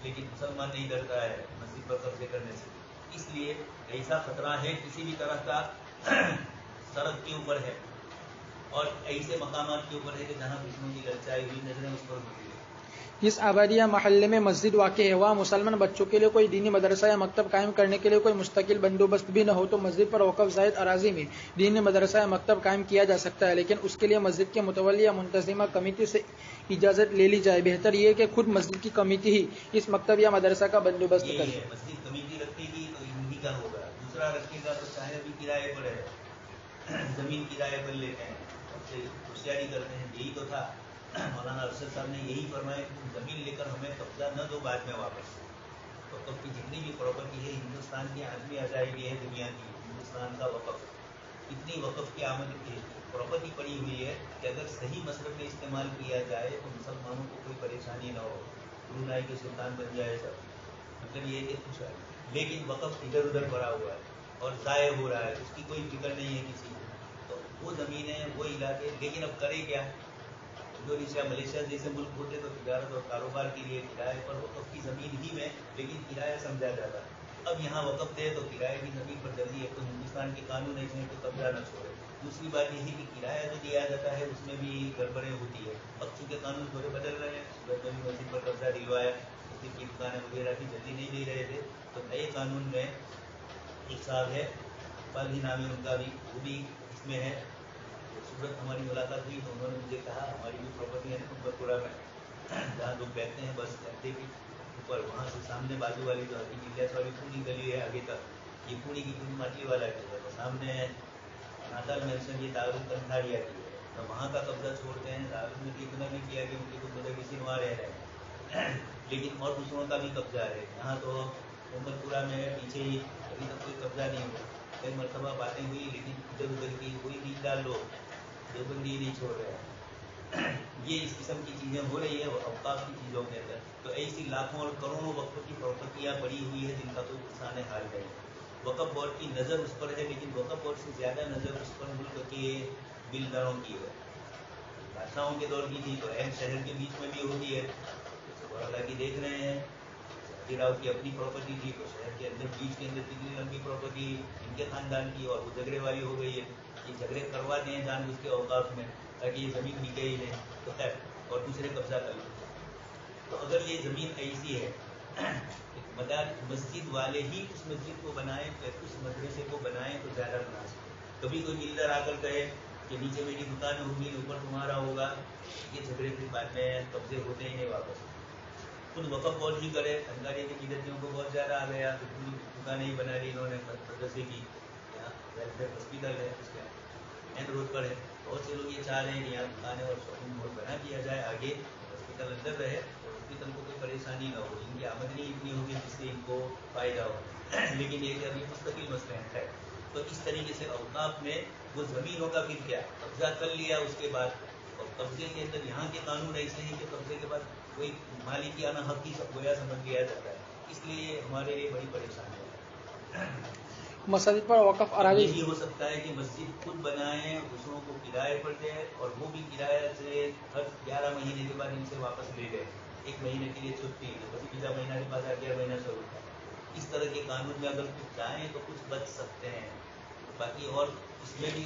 لیکن مسلمان نہیں ڈرتا ہے مسجد پر قبضے کرنے سے. اس لیے ایسا خطرہ ہے کسی بھی طرح کا سڑک کے اوپر ہے, اور ایسے مقامات کے اوپر ہے کہ جہاں دشمنوں کی للچائی ہوئی نظریں اس پر ہوتی ہے. جس آبادی یا محلے میں مسجد واقع ہے وہاں مسلمان بچوں کے لیے کوئی دینی مدرسہ یا مکتب قائم کرنے کے لیے کوئی مستقل بندوبست بھی نہ ہو تو مسجد پر وقف زائد اراضی میں دینی مدرسہ یا مکتب قائم کیا جا سکتا ہے, لیکن اس کے لیے مسجد کے متولی یا منتظمہ کمیٹی سے اجازت لے لی جائے. بہتر یہ ہے کہ خود مسجد کی کمیٹی ہی اس مکتب یا مدرسہ کا بندوبست کرے. مسجد کمیٹی رکھے گی تو انہی کا ہوگا, دوسرا رکھے گا تو چاہے بھی کرائے پر ہے, زمین کرائے پر لیتے ہیں, ہوشیاری کرتے ہیں. یہی تو تھا مولانا ارشد صاحب نے یہی فرمایا کہ تم زمین لے کر ہمیں قبضہ نہ دو بعد میں واپس. وقف کی جتنی بھی پراپرٹی ہے ہندوستان کی عالمی عجائبی ہے دنیا کی, ہندوستان کا وقف, اتنی وقف کی آمد کی پراپرٹی پڑی ہوئی ہے کہ اگر صحیح مصرف میں استعمال کیا جائے تو مسلمانوں کو کوئی پریشانی نہ ہو, برونائی کے سلطان بن جائے سب, مطلب یہ کہ خوش ہے. لیکن وقف ادھر ادھر پڑا ہوا ہے اور ضائع ہو رہا ہے, اس کی کوئی فکر نہیں ہے کسی کو. تو وہ زمینیں وہ علاقے, لیکن اب کرے کیا, انڈونیشیا ملیشیا جیسے ملک ہوتے تو تجارت اور کاروبار کے لیے کرائے پر وقف کی زمین ہی میں, لیکن کرایہ سمجھا جاتا ہے. اب یہاں وقف دے تو کرائے کی زمین پر جلدی, ایک تو ہندوستان کے قانون ایسے ہیں کہ قبضہ نہ چھوڑے, دوسری بات یہ ہے کہ کرایہ جو دیا جاتا ہے اس میں بھی گڑبڑیں ہوتی ہے. اب چونکہ قانون تھوڑے بدل رہے ہیں, صورت میں بھی مسجد پر قبضہ دلوایا, مسجد کی دکانیں وغیرہ بھی جلدی نہیں دے رہے تھے, تو نئے قانون میں ایک صاحب ہے پل ہی نام ہے ان کا بھی, وہ بھی اس میں ہے. صورت ہماری ملاقات ہوئی تو انہوں نے مجھے کہا ہماری بھی پراپرٹی ہے نمبرپورہ میں, جہاں لوگ بیٹھتے ہیں بس اڈے کے اوپر, وہاں سے سامنے بازو والی جو حقیقی الیاس والی پوری گلی ہے آگے تک, یہ پوری کی پوری ماٹی والا جو ہے, سامنے ناتال مینشن یہ دارال کنٹھاریا کی ہے, تو وہاں کا قبضہ چھوڑتے ہیں. دارال میں اتنا بھی کیا کہ ان کے کچھ مطلب کسی وہاں رہ رہے ہیں, لیکن اور دوسروں کا بھی قبضہ ہے. یہاں تو نمبرپورہ میں پیچھے ہی ابھی تک کوئی قبضہ نہیں ہوا, کئی مرتبہ باتیں ہوئی لیکن ادھر ادھر کی کوئی دیندار لوگ دیوبندی نہیں چھوڑ رہے ہیں. یہ اس قسم کی چیزیں ہو رہی ہے اوقاف کی چیزوں کے اندر. تو ایسی لاکھوں اور کروڑوں وقف کی پراپرٹیاں پڑی ہوئی ہے جن کا کوئی انسان حال نہیں. وقف بورڈ کی نظر اس پر ہے, لیکن وقف بورڈ سے زیادہ نظر اس پر ملک کے بلڈروں کی ہے. بادشاہوں کے دور کی تھی تو اہم شہر کے بیچ میں بھی ہوتی ہے, حالانکہ دیکھ رہے ہیں راؤ کی اپنی پراپرٹی تھی تو شہر کے اندر بیچ کے اندر کتنی لمبی پراپرٹی ان کے خاندان کی, اور وہ جھگڑے والی ہو گئی ہے. یہ جھگڑے کرواتے ہیں جان بوجھ کے اوقاف میں, تاکہ یہ زمین بکے ہی نہیں تو خیر اور دوسرے قبضہ کر لیں. تو اگر یہ زمین ایسی ہے مسجد والے ہی اس مسجد کو بنائیں اس مدرسے کو بنائیں تو زیادہ مناسب. کبھی کوئی بلڈر آ کر کہے کہ نیچے میری دکان ہوگی اوپر تمہارا ہوگا, یہ جھگڑے پھر بعد میں قبضے ہوتے ہی نہیں واپس. خود وقف بورڈ ہی کرے, سرکاری کی بدتیوں کو بہت زیادہ آ گیا تو پوری دکانیں ہی بنا لی انہوں نے مدرسے کی. یہاں ویلفیئر ہاسپٹل ہے اس کے مین روڈ پر ہے. بہت سے لوگ یہ چاہ رہے ہیں کہ یہاں دکانیں اور شاپنگ مال بنا دیا جائے, آگے ہاسپٹل اندر رہے اور ہاسپٹل کو کوئی پریشانی نہ ہو, ان کی آمدنی اتنی ہوگی جس سے ان کو فائدہ ہو. لیکن یہ کہ ابھی مستقل مسئلہ ہے. تو اس طریقے سے اوقاف میں وہ زمینوں کا پھر کیا قبضہ کر لیا اس کے بعد, اور قبضے کے اندر یہاں کے قانون ایسے ہیں کہ قبضے کے بعد کوئی مالکیانہ حق ہی سب گویا سمجھ لیا جاتا ہے. اس لیے ہمارے لیے بڑی پریشانی ہے. مساجد پر وقف اراضی یہ ہو سکتا ہے کہ مسجد خود بنائیں, دوسروں کو کرائے پر دیں اور وہ بھی کرایہ سے ہر 11 مہینے کے بعد ان سے واپس لے گئے. 1 مہینے کے لیے چھٹی ہے, بس پچھلا مہینہ کے بعد 11 مہینہ شروع ہوتا ہے. اس طرح کے قانون میں اگر کچھ چاہیں تو کچھ بچ سکتے ہیں. باقی اور اس میں بھی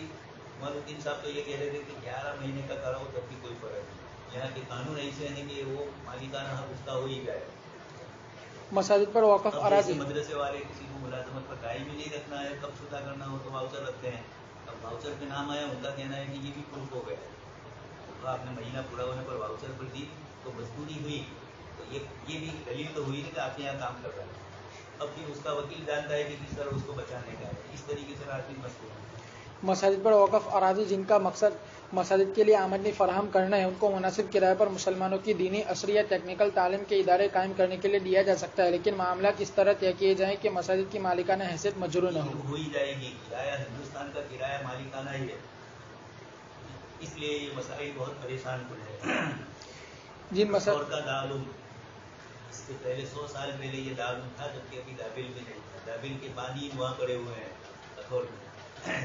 الدین صاحب تو یہ کہہ رہے تھے کہ 11 مہینے کا کراؤ تب بھی کوئی فرق نہیں. یہاں کے قانون ایسے ہیں کہ وہ مالکانہ حق اس کا ہو ہی جائے. مساجد پر وقف اراضی مدرسے والے کسی کو ملازمت پر قائم ہی نہیں رکھنا ہے, کب شدہ کرنا ہو تو واؤچر رکھتے ہیں. اب واؤچر پہ نام آیا, ان کا کہنا ہے کہ یہ بھی پروف ہو گیا. تو آپ نے مہینہ پورا ہونے پر واؤچر پر دی تو مزدوری ہوئی, تو یہ بھی دلیل تو ہوئی نہیں کہ آپ یہاں کام کر رہے ہیں. اب پھر اس کا وکیل جانتا ہے کہ کس طرح اس کو بچانے کا ہے. اس طریقے سے آدمی مشہور ہے. مساجد پر وقف اراضی جن کا مقصد مساجد کے لیے آمدنی فراہم کرنا ہے, ان کو مناسب کرائے پر مسلمانوں کی دینی عصری یا ٹیکنیکل تعلیم کے ادارے قائم کرنے کے لیے دیا جا سکتا ہے, لیکن معاملات اس طرح طے کیے جائیں کہ مساجد کی مالکانہ حیثیت مجروح نہ ہو. ہی جائے گی. کرایہ ہندوستان کا کرایہ مالکانہ ہی ہے, اس لیے یہ مسائل بہت پریشان کن ہے. جن مسائل کا دارالعلوم اس سے پہلے 100 سال پہلے یہ دارالعلوم تھا, جبکہ ابھی دابل میں نہیں تھا. دابل کے پانی وہاں پڑے ہوئے ہیں کٹھور میں.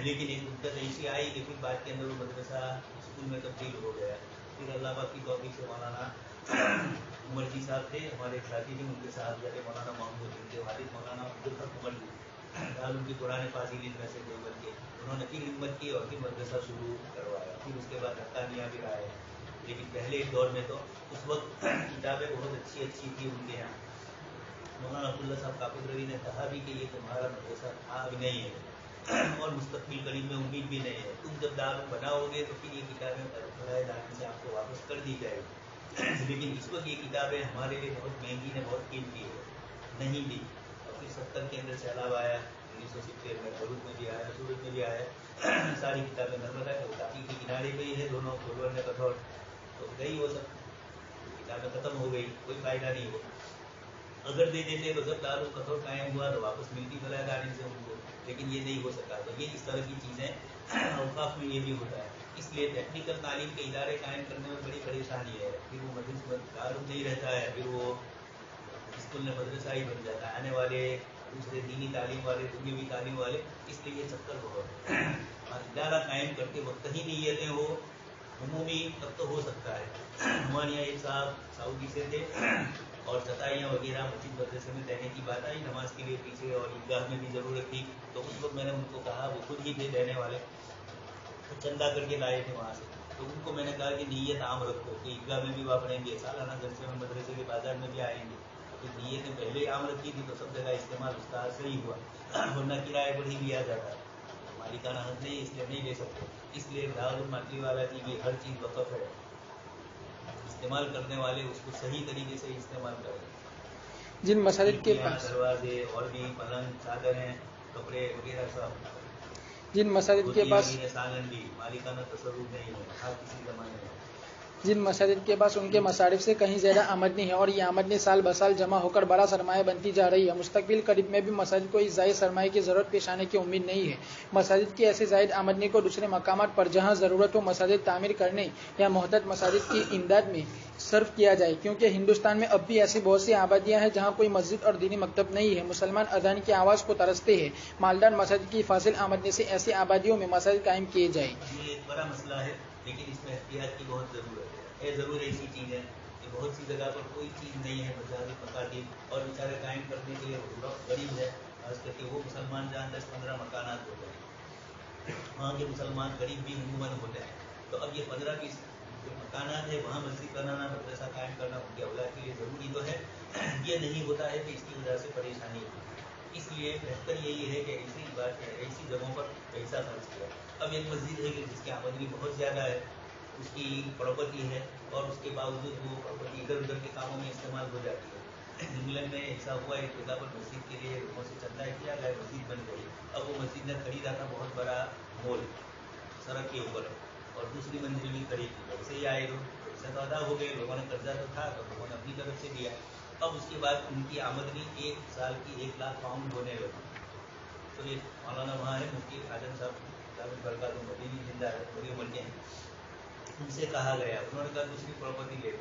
لیکن ایک مدت ایسی آئی کہ پھر بعد کے اندر وہ مدرسہ اسکول میں تبدیل ہو گیا. پھر اللہ پاک کی توفیق سے مولانا عمر جی صاحب تھے, ہمارے ایک ساتھی تھے, ان کے ساتھ مولانا محمود, ان کے والد مولانا عبدالحق عمر جی دارالعلوم کی قرآن فاضلین میں سے دیوبند کے, انہوں نے پھر ہمت کی اور پھر مدرسہ شروع کروایا. پھر اس کے بعد حقانیہ بھی آئے. لیکن پہلے ایک دور میں تو اس وقت کتابیں بہت اچھی تھی ان کے یہاں. مولانا عبداللہ صاحب کاکر روی نے کہا بھی کہ یہ تمہارا مدرسہ تھا اب نہیں ہے اور مستقبل قریب میں امید بھی نہیں ہے. تم جب دارالعلوم بناؤ گے تو پھر یہ کتابیں خدائے دانی سے آپ کو واپس کر دی جائے گی. لیکن اس وقت یہ کتابیں ہمارے لیے بہت مہنگی ہیں, بہت قیمتی ہے, نہیں دی. اور پھر 70 کے اندر سیلاب آیا, 1970 میں بھروچ میں بھی آیا, سورت میں بھی آیا. ساری کتابیں نرمدا کے تاقی کے کنارے پہ ہی ہے دونوں, کھولور نے کٹھور, تو گئی وہ سب کتابیں ختم ہو گئی, کوئی فائدہ نہیں ہو. اگر دے دیتے تو جب دارالعلوم کٹھور قائم ہوا تو واپس ملتی خدائے دانی سے ان کو, لیکن یہ نہیں ہو سکا. تو یہ اس طرح کی چیزیں اوقاف میں یہ بھی ہوتا ہے. اس لیے ٹیکنیکل تعلیم کے ادارے قائم کرنے میں بڑی پریشانی ہے. پھر وہ دارالعلوم نہیں رہتا ہے, پھر وہ اسکول میں مدرسہ ہی بن جاتا ہے. آنے والے دوسرے دینی تعلیم والے, دنیاوی تعلیم والے, اس لیے یہ چکر بہت ہے. ادارہ قائم کرتے وقت ہی نیتیں ہو عمومی تب تو ہو سکتا ہے. ہمارے یہاں ایک صاحب سعودی سے تھے اور چٹائیاں وغیرہ مسجد مدرسے میں دینے کی بات آئی, نماز کے لیے پیچھے اور عیدگاہ میں بھی ضرورت تھی. تو اس وقت میں نے ان کو کہا, وہ خود ہی تھے دینے والے, تو چندہ کر کے لائے تھے وہاں سے. تو ان کو میں نے کہا کہ نیت عام رکھو کہ عیدگاہ میں بھی واپریں گے, سالانہ جلسے میں مدرسے کے بازار میں بھی آئیں گے. تو نیتیں پہلے عام رکھی تھی تو سب جگہ استعمال اس کا صحیح ہوا, ورنہ کرایہ پر ہی لیا جاتا ہے. مالکانہ حق نہیں, اس لیے نہیں لے سکتے. اس لیے دارالعلوم ماٹری والا کی بھی ہر چیز وقف ہے, استعمال کرنے والے اس کو صحیح طریقے سے استعمال کریں. جن مساجد کے پاس دروازے اور بھی پلنگ, چادریں, کپڑے وغیرہ سب, جن مساجد کے پاس سالن بھی مالکانہ تصرف نہیں ہے ہر کسی زمانے میں. جن مساجد کے پاس ان کے مصارف سے کہیں زیادہ آمدنی ہے اور یہ آمدنی سال بسال جمع ہو کر بڑا سرمایہ بنتی جا رہی ہے, مستقبل قریب میں بھی مساجد کو اس زائد سرمایہ کی ضرورت پیش آنے کی امید نہیں ہے. مساجد کی ایسی زائد آمدنی کو دوسرے مقامات پر جہاں ضرورت ہو مساجد تعمیر کرنے یا محتاج مساجد کی امداد میں صرف کیا جائے, کیونکہ ہندوستان میں اب بھی ایسی بہت سی آبادیاں ہیں جہاں کوئی مسجد اور دینی مکتب نہیں ہے. مسلمان اذان کی آواز کو ترستے ہیں. مالدار مساجد کی فاضل آمدنی سے ایسی آبادیوں میں مساجد قائم کیے جائیں. یہ ایک بڑا مسئلہ ہے, لیکن اس میں احتیاط کی بہت ضرورت ہے. ضرور ایسی چیز ہے کہ بہت سی جگہ پر کوئی چیز نہیں ہے مساجد مکاتب, اور بیچارے قائم کرنے کے لیے غریب ہے. خاص کر کے وہ مسلمان جہاں 10-15 مکانات ہوتے ہیں, وہاں کے مسلمان غریب بھی عموماً ہوتے ہیں. तो अब ये 15-20 जो मकानात है वहाँ मस्जिद बनाना, मदरसा कायम करना उनके औलाद के लिए ज़रूरी तो है। ये नहीं होता है कि इसकी वजह से परेशानी होती है। इसलिए बेहतर यही है कि ऐसी जगहों पर पैसा खर्च किया। अब एक मस्जिद है कि जिसकी आमदनी बहुत ज़्यादा है, उसकी प्रॉपर्टी है, और उसके बावजूद वो प्रॉपर्टी इधर उधर के कामों में इस्तेमाल हो जाती है। इंग्लैंड में ऐसा हुआ, एक जगह पर मस्जिद के लिए लोगों से चंदा किया गया, मस्जिद बन गई। अब वो मस्जिद ने खरीदा था बहुत बड़ा मॉल सड़क के ऊपर, और दूसरी मंजिल भी खरीदी। वैसे ही आए लोग, पैसा तो अदा हो गए, लोगों ने कर्जा तो था तो लोगों ने अपनी तरफ से दिया। अब उसके बाद उनकी आमदनी एक साल की 1 लाख पाउंड होने लगी। तो ये मौलाना वहाँ है, मुफ्ती आजम साहब बरकत अभी भी जिंदा है, बड़ी उम्र के हैं। उनसे कहा गया, उन्होंने कहा दूसरी प्रॉपर्टी ले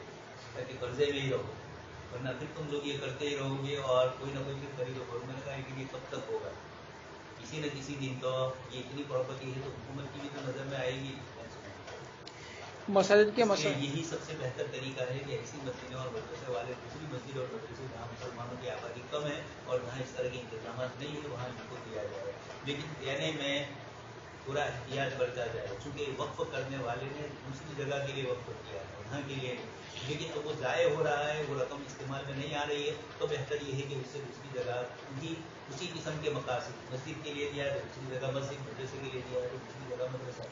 ताकि कर्जे में ही रहो, वरना फिर तुम लोग ये करते ही रहोगे और कोई ना कोई फिर खरीदो करो। मैंने कहा कि ये कब तक होगा, किसी न किसी दिन तो ये इतनी प्रॉपर्टी है तो हुकूमत की भी तो नज़र में आएगी। मसाजिद के यही सबसे बेहतर तरीका है कि ऐसी मस्जिदों और मदरसे वाले दूसरी मस्जिद और मदरसे जहाँ मुसलमानों की आबादी कम है और जहाँ इस तरह के इंतजाम नहीं है वहाँ इनको दिया जाए, लेकिन देने में पूरा एहतियात बरता जाए। चूँकि वक्फ करने वाले ने दूसरी जगह के लिए वक्फ किया है, यहाँ के लिए नहीं, लेकिन तो वो ज़ाय हो रहा है, वो रकम इस्तेमाल में नहीं आ रही है, तो बेहतर ये है कि उससे दूसरी जगह उसी किस्म के मकासद, मस्जिद के लिए दिया है तो दूसरी जगह मस्जिद, मदरसे के लिए दिया है तो दूसरी जगह मदरसा।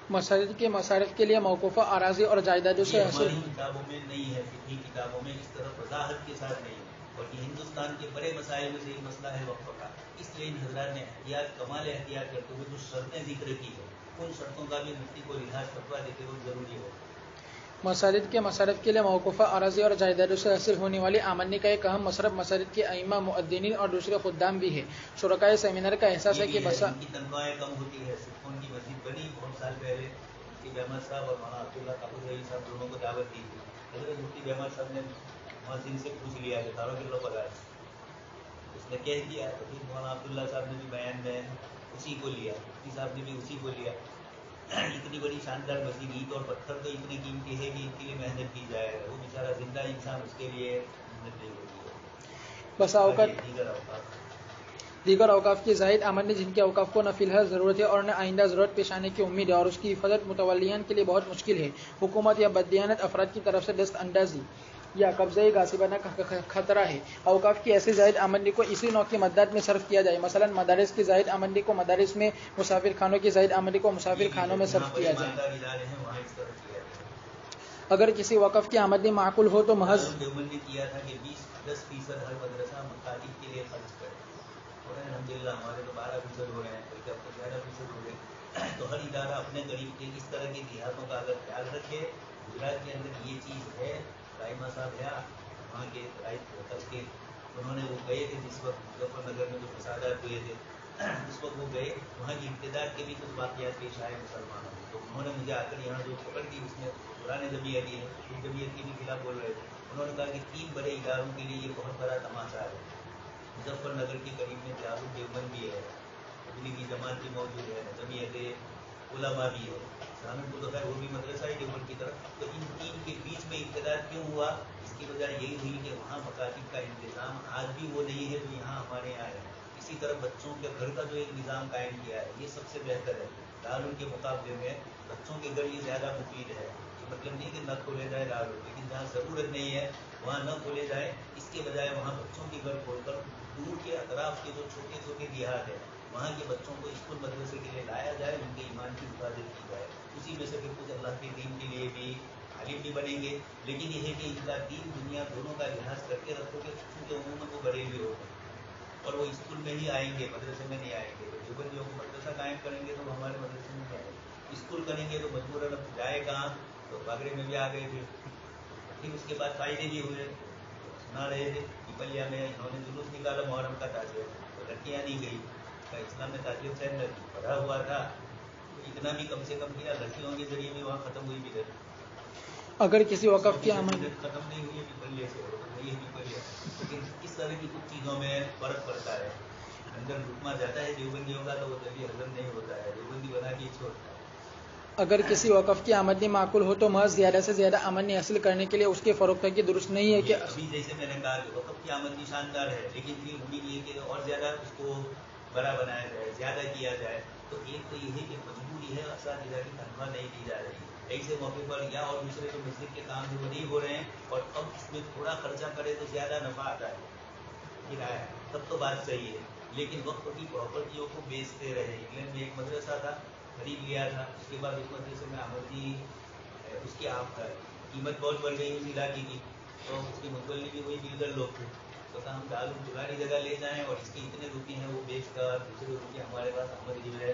मसाजिद के मसारिफ के लिए मौकूफ़ा अराज़ी और जायदादों से हासिल किताबों में नहीं है, फिक़ही किताबों में इस तरह वजाहत के साथ नहीं है, और ये हिंदुस्तान के बड़े मसाइल में से एक मसला है वक्फ का। इसलिए इन हज़रात ने कमाल एहतियात करते हुए जो शर्तें जिक्र की है, उन शर्तों का भी मुफ्ती को लिहाज फतवा देते हुए ज़रूरी हो। मसाजिद के मसारिफ के लिए मौकूफ़ा अराज़ी और जायदादों से हासिल होने वाली आमदनी का एक अहम मसरफ मसाजिद के अइम्मा, मुअद्दिनीन और दूसरे खुद्दाम भी है। शुरकाए सेमिनार का एहसास है कि बसा उनकी तनख्वाहें कम होती है। सिक्कों की मस्जिद बनी बहुत साल पहले, मुफ्ती अहमद साहब और मौलाना अब्दुल्ला काबुल रही साहब दोनों को दावत दी थी। हज़रत मुफ्ती अहमद साहब ने मुअज्जिन से पूछ लिया कि 12 किलो पगार, उसने कह दिया, तो फिर मौलाना अब्दुल्ला साहब ने भी बयान में उसी को लिया, मुफ्ती साहब ने भी उसी को लिया। इतनी बड़ी शानदार मस्जिद, ईंट और पत्थर तो इतने कीमती है कि इनके लिए मेहनत की जाए, वो बेचारा जिंदा इंसान, उसके लिए मेहनत नहीं होती है। बसा दीगर औकाफ की जायद आमदनी जिनके औकाफ को न फिलहाल ज़रूरत है और न आइंदा ज़रूरत पेश आने की उम्मीद है और उसकी हिफाजत मुतवल्लियान के लिए बहुत मुश्किल है। हुकूमत या बददियानत अफराद की तरफ से दस्त अंदाजी या कब्ज़े गासिबाना का खतरा है। औकाफ की ऐसी जायद आमदनी को इसी नौ की मदद में सर्फ किया जाए। मसलन मदारिस की जायद आमदनी को मदारिस में, मुसाफिर खानों की जायद आमदनी को मुसाफिर खानों में सर्फ किया जाए। अगर किसी वक़फ़ की आमदनी माकूल हो तो महज किया था कि 10% हर मदरसा मकातिब के लिए खर्च करे। अल्हम्दुलिल्लाह हमारे तो 12% हो रहे हैं, बल्कि अब तो 11% हो गए। तो हर इदारा अपने करीब के इस तरह की देहातों का अगर ख्याल रखे, गुजरात के अंदर ये चीज़ है। राइमा साहब है वहाँ के राइट के, उन्होंने वो गए थे जिस वक्त मुजफ्फरनगर में जो फसादात हुए थे, उस वक्त वो गए, वहाँ की इब्तिदा के भी कुछ वाक़यात पेश आए मुसलमानों को। तो उन्होंने मुझे आकर यहाँ जो पकड़ दी, उसमें पुराने जमीयत है, उस जमीयत के भी खिलाफ बोल रहे थे। उन्होंने कहा कि 3 बड़े इदारों के लिए ये बहुत बड़ा तमाशा है। मुजफ्फरनगर के करीब में दारुल देवबंद भी है, तबलीगी जमात भी मौजूद है, जमीयत उलमा भी है, सहारनपुर तो खैर वो भी मदरसा ही देवबंद की तरफ। तो इन 3 के बीच में इख्तिलाफ क्यों हुआ? इसकी वजह यही हुई कि वहाँ मकातिब का इंतज़ाम आज भी वो नहीं है जो यहाँ हमारे यहाँ है। इसी तरह बच्चों के घर का जो एक निज़ाम कायम किया है, ये सबसे बेहतर है। दारुल के मुकाबले में बच्चों के घर ये ज़्यादा मुफीद है। मतलब नहीं कि न खोले जाए दारुल, लेकिन जहाँ ज़रूरत नहीं है वहाँ न खोले जाए। इसके बजाय वहाँ बच्चों के घर खोलकर दूर के अतराफ के जो छोटे छोटे देहात है, वहाँ के बच्चों को स्कूल मदरसे के लिए लाया जाए, उनके ईमान की हिफाजत की जाए। उसी में से फिर कुछ अल्लाह के दीन के लिए भी आलिम भी बनेंगे। लेकिन यह है कि इनका दीन दुनिया दोनों का लिहाज करके रखोगे, क्योंकि उम्मत वो बड़े हुए होते हैं और वो स्कूल में ही आएंगे, मदरसे में नहीं आएंगे। तो देवबंदियों को मदरसा कायम करेंगे तो वो हमारे मदरसे में नहीं आएंगे। स्कूल करेंगे तो मजबूरन जाए कहाँ, तो बागड़े में भी आ गए। फिर उसके बाद फ़ायदे भी हुए। सुना रहे थे पिपलिया में इन्होंने जुलूस निकाला मुहर्रम का ताजिया, तो लड़कियाँ नहीं गई, का इस्लाम में ताजिया सैन पढ़ा हुआ था, तो इतना भी कम से कम किया, लड़कियों के जरिए भी वहाँ ख़त्म हुई बिदअत। अगर किसी वक़्फ़ की आमदनी ख़त्म नहीं हुई है पिपलिया से, नहीं है पिपलिया, लेकिन इस तरह की कुछ चीज़ों में फ़र्क पड़ता है। अंदर रुकमा जाता है देवबंदियों का, तो वो जल्दी हजम नहीं होता है, देवबंदी बना के छोड़ता है। अगर किसी वक़फ़ की आमदनी माकूल हो तो महज ज़्यादा से ज़्यादा आमदनी हासिल करने के लिए उसके फ़रोख्त की दुरुस्त नहीं है कि अभी जैसे मैंने कहा कि वक़फ़ की आमदनी शानदार है, लेकिन फिर उम्मीद ये कि और ज़्यादा उसको बड़ा बनाया जाए, ज़्यादा किया जाए। तो एक तो ये है कि मजबूरी है, असातिज़ा की तनख्वाह नहीं दी जा रही, ऐसे मौके पर या और दूसरे जो मस्जिद के काम जो नहीं हो रहे हैं और अब इसमें थोड़ा खर्चा करे तो ज़्यादा नफा आता है किराया, तब तो बात सही है। लेकिन वक्त की प्रॉपर्टियों को बेचते रहे। इंग्लैंड में एक मदरसा था, खरीद लिया था, उसके बाद उस मदरसे में आमदनी उसकी आप कीमत बहुत बढ़ गई उस इलाके की, तो उसके मुतवल्ली भी वही बिल्डर लोग थे। तो कहा हम दारुल पुरानी जगह ले जाएं और इसके इतने रुपये हैं वो बेच कर दूसरे रुपये हमारे पास आमदनी जो है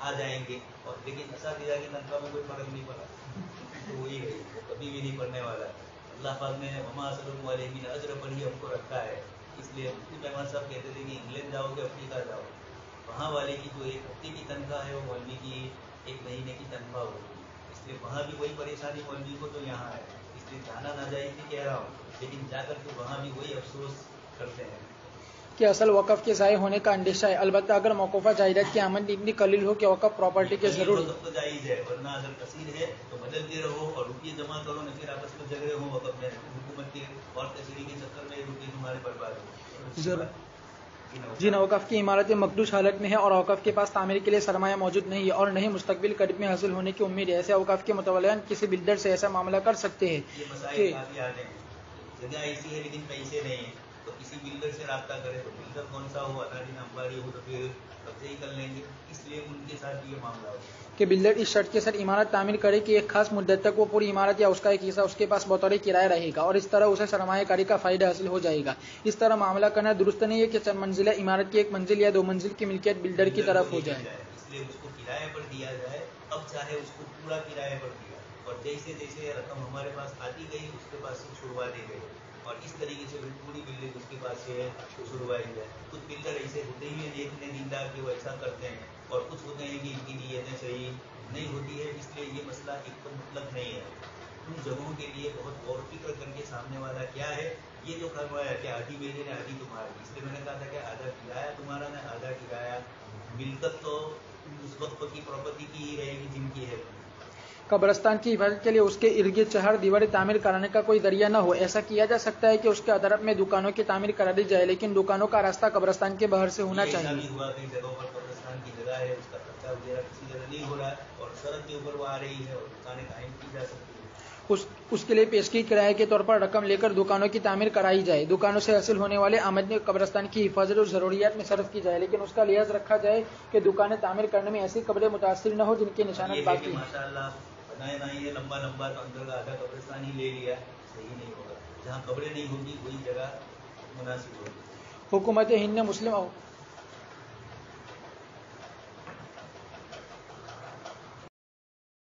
आ जाएंगे, और लेकिन असातिज़ा की तनख्वाह में कोई फर्क नहीं पड़ा, तो वही रही, कभी भी नहीं पड़ने वाला। अल्लाह पाक ने वमा असलुम अलैहि अजर पर ही हमको रखा है। इसलिए मुफ्ती मेहमान साहब कहते थे कि इंग्लैंड जाओगे अफ्रीका जाओ, वहाँ वाले की जो एक हफ्ते की तनख्वाह है वो मौलवी की एक महीने की तनख्वाह होगी। इसलिए वहाँ भी वही परेशानी मौलवी को तो यहाँ है, इसलिए जाना नाजायज़ नहीं कह रहा हूँ, लेकिन जाकर के वहाँ भी वही अफसोस करते हैं कि असल वक़फ़ के ज़ाय होने का अंदेशा है। अलबत्ता अगर मौकूफ़ा जायदाद की आमदनी इतनी कलील हो कि वक़फ़ प्रॉपर्टी के ज़रूर तो जायज़ है, वरना अगर कसीर है तो बदलते रहो और रुपये जमा करो न, फिर आपस में झगड़े हो वक़फ़ में, हुकूमत के और तशरीह के चक्कर में रुपये तुम्हारे बर्बाद हो। जिन औक़ाफ़ की इमारतें मकदूस हालत में है और औक़ाफ़ के पास तामीर के लिए सरमाया मौजूद नहीं है और नहीं मुस्तक़बिल करीब में हासिल होने की उम्मीद है, ऐसे औक़ाफ़ के मुतवल्लियान किसी बिल्डर से ऐसा मामला कर सकते हैं कि जगह ऐसी है लेकिन पैसे नहीं है, तो किसी बिल्डर से रब्ता करें, तो बिल्डर कौन सा हो, अदानी अंबानी हो, तो फिर कब्जे ही कर लेंगे। इसलिए उनके साथ ये मामला हो कि बिल्डर इस शर्त के साथ इमारत तामीर करे कि एक खास मुद्दत तक वो पूरी इमारत या उसका एक हिस्सा उसके पास बतौर किराया रहेगा और इस तरह उसे सरमायाकारी का फ़ायदा हासिल हो जाएगा। इस तरह मामला करना दुरुस्त नहीं है कि चंद मंजिला इमारत की एक मंजिल या 2 मंजिल की मिल्कियत बिल्डर की तरफ हो जाए, इसलिए उसको किराए पर दिया जाए। अब चाहे उसको पूरा किराए पर दिया, और जैसे जैसे रकम हमारे पास आती गई उसके पास से छुड़वा दी गई, और इस तरीके से पूरी बिल्डिंग उसके पास से छुड़वाई जाए। कुछ बिल्डर ऐसे होते ही हैं इतने दीनदार कि वो ऐसा करते हैं, और कुछ होते हैं कि इनकी नीयतें सही नहीं होती है। इसलिए ये मसला एक तो मतलब नहीं है। उन जगहों के लिए बहुत गौर फिक्र करके सामने वाला क्या है, ये जो करवाया कि आधी मेरी ने आधी तुम्हारी, इसलिए मैंने कहा था कि आधा किराया तुम्हारा ना आधा किराया, मिलकत तो उस वक्त की प्रॉपर्टी की ही रहेगी जिनकी है। कब्रिस्तान की हिफाजत के लिए उसके इर्द गिर्द चहार दीवारें तामीर कराने का कोई दरिया न हो। ऐसा किया जा सकता है कि उसके अतरफ में दुकानों की तामीर करा दी जाए, लेकिन दुकानों का रास्ता कब्रिस्तान के बाहर से होना चाहिए। हुआ कई जगहों पर कब्रिस्तान की जगह है, उसका खर्चा वगैरह किसी जगह नहीं हो रहा है और सड़क के ऊपर वो आ रही है और दुकानें कायम की जा सकती है। उसके लिए पेशगी किराए के तौर पर रकम लेकर दुकानों की तामीर कराई जाए। दुकानों से हासिल होने वाले आमदनी कब्रिस्तान की हिफाजत और ज़रूरियात में सर्फ की जाए, लेकिन उसका लिहाज रखा जाए कि दुकानें तामीर करने में ऐसी कब्रें मुतासिर न हो जिनकी निशानत बाकी है। माशाअल्लाह बनाए नहीं है लंबा लंबा, तो अंदर का आधा कब्रिस्तान ही ले लिया, सही नहीं होगा। जहाँ कब्रें नहीं होगी वही जगह मुनासिब होगी। हुकूमत हिंद ने मुस्लिम